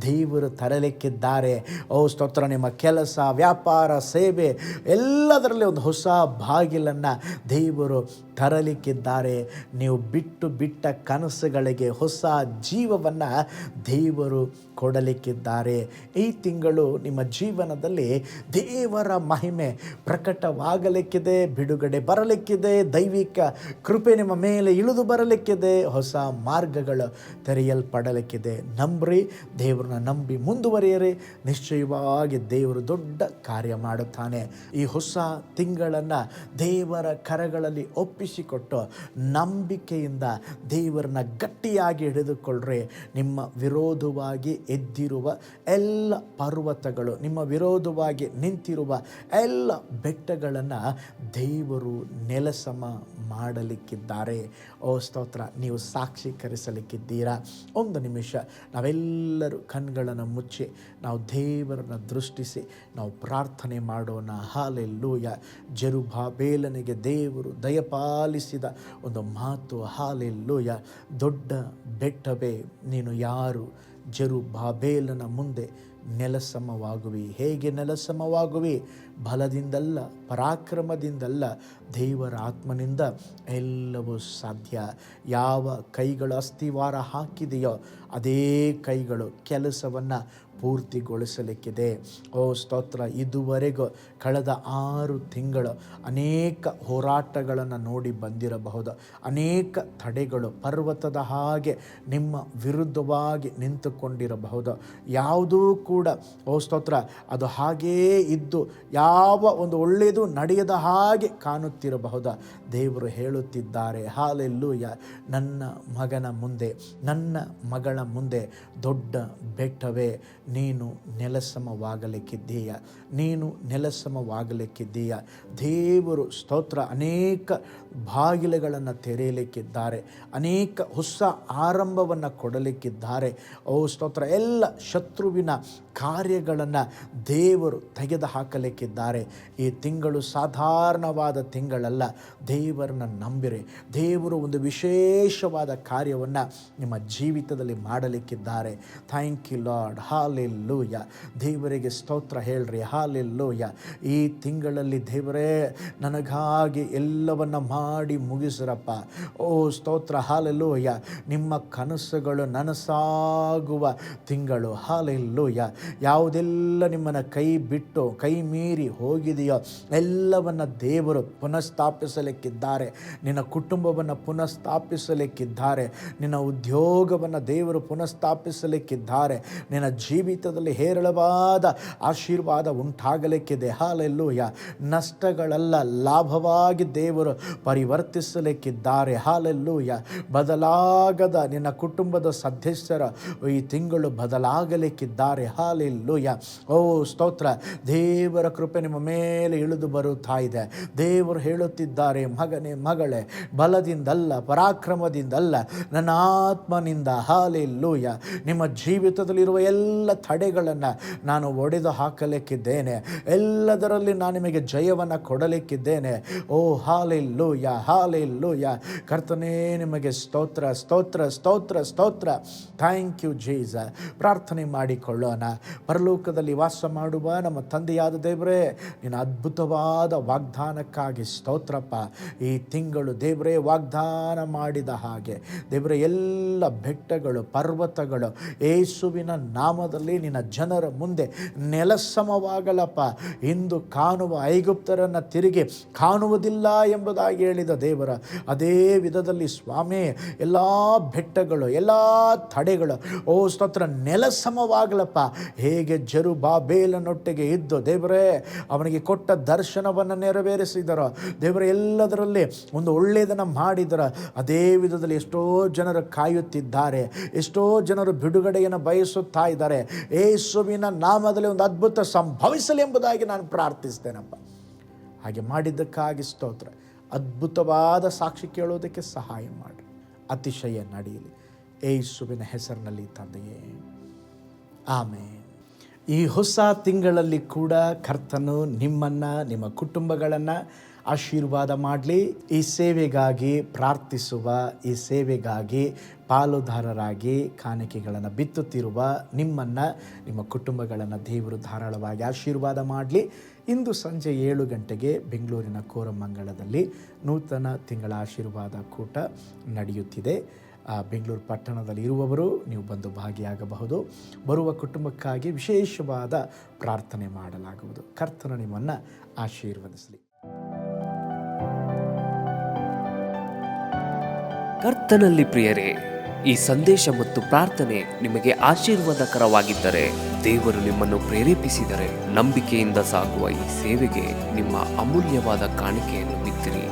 ದೇವರು ತರಲಿಕ್ಕಿದ್ದಾರೆ. ಓ ಸ್ತೋತ್ರ. ನಿಮ್ಮ ಕೆಲಸ, ವ್ಯಾಪಾರ, ಸೇವೆ ಎಲ್ಲದರಲ್ಲಿ ಒಂದು ಹೊಸ ಬಾಗಿಲನ್ನು ದೇವರು ತರಲಿಕ್ಕಿದ್ದಾರೆ. ನೀವು ಬಿಟ್ಟ ಕನಸುಗಳಿಗೆ ಹೊಸ ಜೀವವನ್ನು ದೇವರು ಕೊಡಲಿಕ್ಕಿದ್ದಾರೆ. ಈ ತಿಂಗಳು ನಿಮ್ಮ ಜೀವನದಲ್ಲಿ ದೇವರ ಮಹಿಮೆ ಪ್ರಕಟವಾಗಲಿಕ್ಕಿದೆ, ಬಿಡುಗಡೆ ಬರಲಿಕ್ಕಿದೆ, ದೈವಿಕ ಕೃಪೆ ನಿಮ್ಮ ಮೇಲೆ ಇಳಿದು ಬರಲಿಕ್ಕಿದೆ, ಹೊಸ ಮಾರ್ಗಗಳು ತೆರೆಯಲ್ಪಡಲಿಕ್ಕಿದೆ. ನಂಬ್ರಿ, ದೇವರನ್ನ ನಂಬಿ ಮುಂದುವರಿಯಿರಿ. ನಿಶ್ಚಯವಾಗಿ ದೇವರು ದೊಡ್ಡ ಕಾರ್ಯ ಮಾಡುತ್ತಾನೆ. ಈ ಹೊಸ ತಿಂಗಳನ್ನು ದೇವರ ಕರಗಳಲ್ಲಿ ಒಪ್ಪಿಸಿಕೊಟ್ಟು ನಂಬಿಕೆಯಿಂದ ದೇವರನ್ನ ಗಟ್ಟಿಯಾಗಿ ಹಿಡಿದುಕೊಳ್ಳ್ರಿ. ನಿಮ್ಮ ವಿರೋಧವಾಗಿ ಎದ್ದಿರುವ ಎಲ್ಲ ಪರ್ವತಗಳು, ನಿಮ್ಮ ವಿರೋಧವಾಗಿ ನಿಂತಿರುವ ಎಲ್ಲ ಬೆಟ್ಟಗಳನ್ನು ದೇವರು ನೆಲಸಮ ಮಾಡಲಿಕ್ಕಿದ್ದಾರೆ. ಓ ಸ್ತೋತ್ರ. ನೀವು ಸಾಕ್ಷೀಕರಿಸಲಿಕ್ಕಿದ್ದೀರಾ. ಒಂದು ನಿಮಿಷ ನಾವೆಲ್ಲರೂ ಕಣ್ಗಳನ್ನು ಮುಚ್ಚಿ ನಾವು ದೇವರನ್ನು ದೃಷ್ಟಿಸಿ ನಾವು ಪ್ರಾರ್ಥನೆ ಮಾಡೋಣ. ಹಾಲೆಲೂಯ. ಜೆರುಬ್ಬಾಬೆಲನಿಗೆ ದೇವರು ದಯಪಾಲಿಸಿದ ಒಂದು ಮಾತು. ಹಾಲೆಲೂಯ. ದೊಡ್ಡ ಬೆಟ್ಟವೇ ನೀನು ಯಾರು? ಜೆರುಬ್ಬಾಬೆಲನ ಮುಂದೆ ನೆಲಸಮವಾಗುವಿ. ಹೇಗೆ ನೆಲಸಮವಾಗುವಿ? ಬಲದಿಂದಲ್ಲ, ಪರಾಕ್ರಮದಿಂದಲ್ಲ, ದೇವರ ಆತ್ಮನಿಂದ ಎಲ್ಲವೂ ಸಾಧ್ಯ. ಯಾವ ಕೈಗಳು ಅಸ್ತಿವಾರ ಹಾಕಿದೆಯೋ ಅದೇ ಕೈಗಳು ಕೆಲಸವನ್ನು ಪೂರ್ತಿಗೊಳಿಸಲಿಕ್ಕಿದೆ. ಓ ಸ್ತೋತ್ರ. ಇದುವರೆಗೂ ಕಳೆದ 6 ತಿಂಗಳು ಅನೇಕ ಹೋರಾಟಗಳನ್ನು ನೋಡಿ ಬಂದಿರಬಹುದು. ಅನೇಕ ತಡೆಗಳು ಪರ್ವತದ ಹಾಗೆ ನಿಮ್ಮ ವಿರುದ್ಧವಾಗಿ ನಿಂತುಕೊಂಡಿರಬಹುದು. ಯಾವುದೂ ಕೂಡ ಓ ಸ್ತೋತ್ರ ಅದು ಹಾಗೇ ಇದ್ದು ಯಾವ ಒಂದು ಒಳ್ಳೆಯದು ನಡೆಯದ ಹಾಗೆ ಕಾಣುತ್ತಿರಬಹುದು. ದೇವರು ಹೇಳುತ್ತಿದ್ದಾರೆ, ಹಾಲೆಲೂಯ, ನನ್ನ ಮಗನ ಮುಂದೆ, ನನ್ನ ಮಗಳ ಮುಂದೆ ದೊಡ್ಡ ಬೆಟ್ಟವೇ ನೀನು ನೆಲಸಮವಾಗಲಿಕ್ಕಿದ್ದೀಯ, ನೀನು ನೆಲಸಮವಾಗಲಿಕ್ಕಿದ್ದೀಯ. ದೇವರು ಸ್ತೋತ್ರ ಅನೇಕ ಬಾಗಿಲುಗಳನ್ನು ತೆರೆಯಲಿಕ್ಕಿದ್ದಾರೆ, ಅನೇಕ ಹೊಸ ಆರಂಭವನ್ನು ಕೊಡಲಿಕ್ಕಿದ್ದಾರೆ. ಓ ಸ್ತೋತ್ರ. ಎಲ್ಲ ಶತ್ರುವಿನ ಕಾರ್ಯಗಳನ್ನು ದೇವರು ತೆಗೆದು ಹಾಕಲಿಕ್ಕಿದ್ದಾರೆ. ಈ ತಿಂಗಳು ಸಾಧಾರಣವಾದ ತಿಂಗಳಲ್ಲ. ದೇವರನ್ನು ನಂಬಿರಿ. ದೇವರು ಒಂದು ವಿಶೇಷವಾದ ಕಾರ್ಯವನ್ನು ನಿಮ್ಮ ಜೀವಿತದಲ್ಲಿ ಮಾಡಲಿಕ್ಕಿದ್ದಾರೆ. Thank you lord. ಹಾಲೆಲೂಯ. ದೇವರಿಗೆ ಸ್ತೋತ್ರ ಹೇಳ್ರಿ. ಹಾಲೆಲೂಯ. ಈ ತಿಂಗಳಲ್ಲಿ ದೇವರೇ ನನಗಾಗಿ ಎಲ್ಲವನ್ನ ಮಾಡಿ ಮುಗಿಸಿರಪ್ಪ. ಓ ಸ್ತೋತ್ರ. ಹಾಲೆಲೂಯ. ನಿಮ್ಮ ಕನಸುಗಳು ನನಸಾಗುವ ತಿಂಗಳು. ಹಾಲೆಲೂಯ. ಯಾವುದೆಲ್ಲ ನಿಮ್ಮನ್ನು ಕೈ ಬಿಟ್ಟು ಕೈ ಮೀರಿ ಹೋಗಿದೆಯೋ ಎಲ್ಲವನ್ನ ದೇವರು ಪುನಃಸ್ಥಾಪಿಸಲಿಕ್ಕಿದ್ದಾರೆ. ನಿನ್ನ ಕುಟುಂಬವನ್ನು ಪುನಃಸ್ಥಾಪಿಸಲಿಕ್ಕಿದ್ದಾರೆ. ನಿನ್ನ ಉದ್ಯೋಗವನ್ನು ದೇವರು ಪುನಃಸ್ಥಾಪಿಸಲಿಕ್ಕಿದ್ದಾರೆ. ನಿನ್ನ ಜೀವಿತದಲ್ಲಿ ಹೇರಳವಾದ ಆಶೀರ್ವಾದ ಉಂಟಾಗಲಿಕ್ಕಿದೆ. ಹಾಲೆಲೂಯ. ನಷ್ಟಗಳೆಲ್ಲ ಲಾಭವಾಗಿ ದೇವರು ಪರಿವರ್ತಿಸಲಿಕ್ಕಿದ್ದಾರೆ. ಹಾಲೆಲೂಯ. ಬದಲಾಗದ ನಿನ್ನ ಕುಟುಂಬದ ಸದಸ್ಯರ ಈ ತಿಂಗಳು ಬದಲಾಗಲಿಕ್ಕಿದ್ದಾರೆ. ಹಾಲೆಲೂಯ. ಓ ಸ್ತೋತ್ರ. ದೇವರ ಕೃಪೆ ನಿಮ್ಮ ಮೇಲೆ ಇಳಿದು ಬರುತ್ತಾ ಇದೆ. ದೇವರು ಹೇಳುತ್ತಿದ್ದಾರೆ, ಮಗನೇ ಮಗಳೇ, ಬಲದಿಂದಲ್ಲ, ಪರಾಕ್ರಮದಿಂದಲ್ಲ, ನನ್ನ ಆತ್ಮನಿಂದ. ಹಾಲೆಲೂಯ. ನಿಮ್ಮ ಜೀವಿತದಲ್ಲಿರುವ ಎಲ್ಲ ತಡೆಗಳನ್ನು ನಾನು ಒಡೆದು ಹಾಕಲಿಕ್ಕಿದ್ದೇನೆ. ಎಲ್ಲದರಲ್ಲಿ ನಾನು ನಿಮಗೆ ಜಯವನ್ನು ಕೊಡಲಿಕ್ಕಿದ್ದೇನೆ. ಓ ಹಾಲೆಲೂಯ. ಹಾಲೆಲೂಯ. ಕರ್ತನೇ ನಿಮಗೆ ಸ್ತೋತ್ರ, ಸ್ತೋತ್ರ, ಸ್ತೋತ್ರ, ಸ್ತೋತ್ರ. Thank you Jesus. ಪ್ರಾರ್ಥನೆ ಮಾಡಿಕೊಳ್ಳೋಣ. ಪರಲೋಕದಲ್ಲಿ ವಾಸ ಮಾಡುವ ನಮ್ಮ ತಂದೆಯಾದ ದೇವರೇ, ನಿನ್ನ ಅದ್ಭುತವಾದ ವಾಗ್ದಾನಕ್ಕಾಗಿ ಸ್ತೋತ್ರಪ್ಪ. ಈ ತಿಂಗಳು ದೇವರೇ ವಾಗ್ದಾನ ಮಾಡಿದ ಹಾಗೆ ದೇವರೇ ಎಲ್ಲ ಬೆಟ್ಟಗಳು, ಪರ್ವತಗಳು ಯೇಸುವಿನ ನಾಮದಲ್ಲಿ ನಿನ್ನ ಜನರ ಮುಂದೆ ನೆಲಸಮವಾಗಲಪ್ಪ. ಇಂದು ಕಾಣುವ ಐಗುಪ್ತರನ್ನು ತಿರುಗಿ ಕಾಣುವುದಿಲ್ಲ ಎಂಬುದಾಗಿ ಹೇಳಿದ ದೇವರ ಅದೇ ವಿಧದಲ್ಲಿ ಸ್ವಾಮಿ ಎಲ್ಲ ಬೆಟ್ಟಗಳು, ಎಲ್ಲ ತಡೆಗಳು ಓ ಸ್ತೋತ್ರ ನೆಲಸಮವಾಗಲಪ್ಪ. ಹೇಗೆ ಜೆರುಬ್ಬಾಬೆಲನೊಟ್ಟಿಗೆ ಇದ್ದು ದೇವರೇ ಅವನಿಗೆ ಕೊಟ್ಟ ದರ್ಶನವನ್ನು ನೆರವೇರಿಸಿದರೋ ದೇವರೇ, ಎಲ್ಲದರಲ್ಲಿ ಒಂದು ಒಳ್ಳೆಯದನ್ನು ಮಾಡಿದರ ಅದೇ ವಿಧದಲ್ಲಿ ಎಷ್ಟೋ ಜನರು ಕಾಯುತ್ತಿದ್ದಾರೆ. ಎಷ್ಟೋ ಜನರು ಬಿಡುಗಡೆಯನ್ನು ಬಯಸುತ್ತಾ ಇದ್ದಾರೆ. ಯೇಸುವಿನ ನಾಮದಲ್ಲಿ ಒಂದು ಅದ್ಭುತ ಸಂಭವಿಸಲಿ ಎಂಬುದಾಗಿ ನಾನು ಪ್ರಾರ್ಥಿಸ್ತೇನಪ್ಪ. ಹಾಗೆ ಮಾಡಿದ್ದಕ್ಕಾಗಿ ಸ್ತೋತ್ರ. ಅದ್ಭುತವಾದ ಸಾಕ್ಷಿ ಕೇಳೋದಕ್ಕೆ ಸಹಾಯ ಮಾಡಿ. ಅತಿಶಯ ನಡೆಯಲಿ ಯೇಸುವಿನ ಹೆಸರಿನಲ್ಲಿ ತಂದೆಯೇ, ಆಮೇನ್. ಈ ಹೊಸ ತಿಂಗಳಲ್ಲಿ ಕೂಡ ಕರ್ತನು ನಿಮ್ಮನ್ನು, ನಿಮ್ಮ ಕುಟುಂಬಗಳನ್ನು ಆಶೀರ್ವಾದ ಮಾಡಲಿ. ಈ ಸೇವೆಗಾಗಿ ಪ್ರಾರ್ಥಿಸುವ, ಈ ಸೇವೆಗಾಗಿ ಪಾಲುದಾರರಾಗಿ ಕಾಣಿಕೆಗಳನ್ನು ಬಿತ್ತುತ್ತಿರುವ ನಿಮ್ಮನ್ನು, ನಿಮ್ಮ ಕುಟುಂಬಗಳನ್ನು ದೇವರು ಧಾರಾಳವಾಗಿ ಆಶೀರ್ವಾದ ಮಾಡಲಿ. ಇಂದು ಸಂಜೆ 7 ಗಂಟೆಗೆ ಬೆಂಗಳೂರಿನ ಕೋರಮಂಗಲದಲ್ಲಿ ನೂತನ ತಿಂಗಳ ಆಶೀರ್ವಾದ ಕೂಟ ನಡೆಯುತ್ತಿದೆ. ಬೆಂಗಳೂರು ಪಟ್ಟಣದಲ್ಲಿ ಇರುವವರು ನೀವು ಬಂದು ಭಾಗಿಯಾಗಬಹುದು. ಬರುವ ಕುಟುಂಬಕ್ಕಾಗಿ ವಿಶೇಷವಾದ ಪ್ರಾರ್ಥನೆ ಮಾಡಲಾಗುವುದು. ಕರ್ತನು ನಿಮ್ಮನ್ನು ಆಶೀರ್ವದಿಸಲಿ. ಕರ್ತನಲ್ಲಿ ಪ್ರಿಯರೇ, ಈ ಸಂದೇಶ ಮತ್ತು ಪ್ರಾರ್ಥನೆ ನಿಮಗೆ ಆಶೀರ್ವಾದಕರವಾಗಿದ್ದರೆ, ದೇವರು ನಿಮ್ಮನ್ನು ಪ್ರೇರೇಪಿಸಿದರೆ, ನಂಬಿಕೆಯಿಂದ ಸಾಗುವ ಈ ಸೇವೆಗೆ ನಿಮ್ಮ ಅಮೂಲ್ಯವಾದ ಕಾಣಿಕೆಯನ್ನು ಬಿತ್ತಿರಿ.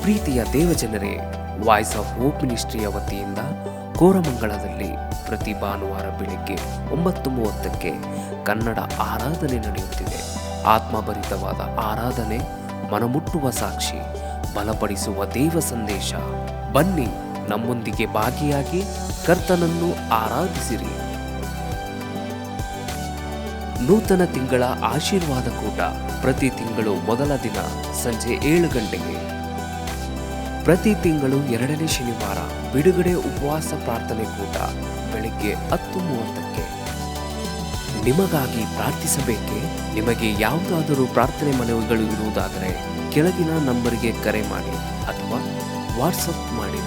ಪ್ರೀತಿಯ ದೇವಜನರೇ, ವಾಯ್ಸ್ ಆಫ್ ಹೋಪ್ ಮಿನಿಸ್ಟ್ರಿಯ ವತಿಯಿಂದ ಕೋರಮಂಗಲದಲ್ಲಿ ಪ್ರತಿ ಭಾನುವಾರ ಬೆಳಿಗ್ಗೆ 9:30ಕ್ಕೆ ಕನ್ನಡ ಆರಾಧನೆ ನಡೆಯುತ್ತಿದೆ. ಆತ್ಮಭರಿತವಾದ ಆರಾಧನೆ, ಮನಮುಟ್ಟುವ ಸಾಕ್ಷಿ, ಬಲಪಡಿಸುವ ದೇವ ಸಂದೇಶ. ಬನ್ನಿ, ನಮ್ಮೊಂದಿಗೆ ಭಾಗಿಯಾಗಿ ಕರ್ತನನ್ನು ಆರಾಧಿಸಿರಿ. ನೂತನ ತಿಂಗಳ ಆಶೀರ್ವಾದ ಕೂಟ ಪ್ರತಿ ತಿಂಗಳು ಮೊದಲ ದಿನ ಸಂಜೆ 7 ಗಂಟೆಗೆ. ಪ್ರತಿ ತಿಂಗಳು 2ನೇ ಶನಿವಾರ ಬಿಡುಗಡೆ ಉಪವಾಸ ಪ್ರಾರ್ಥನೆ ಕೂಟ ಬೆಳಿಗ್ಗೆ 10:30ಕ್ಕೆ. ನಿಮಗಾಗಿ ಪ್ರಾರ್ಥಿಸಬೇಕೆ? ನಿಮಗೆ ಯಾವುದಾದರೂ ಪ್ರಾರ್ಥನೆ ಮನವಿಗಳು ಇರುವುದಾದರೆ ಕೆಳಗಿನ ನಂಬರಿಗೆ ಕರೆ ಮಾಡಿ ಅಥವಾ ವಾಟ್ಸಪ್ ಮಾಡಿ.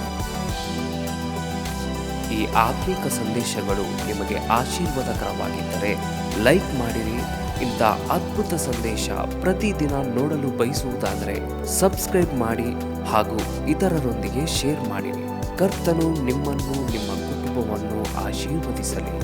ಈ ಆತ್ಮಿಕ ಸಂದೇಶಗಳು ನಿಮಗೆ ಆಶೀರ್ವಾದಕರವಾಗಿದ್ದರೆ ಲೈಕ್ ಮಾಡಿರಿ. ಇಂಥ ಅದ್ಭುತ ಸಂದೇಶ ಪ್ರತಿದಿನ ನೋಡಲು ಬಯಸುವುದಾದರೆ ಸಬ್ಸ್ಕ್ರೈಬ್ ಮಾಡಿ ಹಾಗೂ ಇತರರೊಂದಿಗೆ ಶೇರ್ ಮಾಡಿರಿ. ಕರ್ತನು ನಿಮ್ಮನ್ನು, ನಿಮ್ಮ ಕುಟುಂಬವನ್ನು ಆಶೀರ್ವದಿಸಲಿ.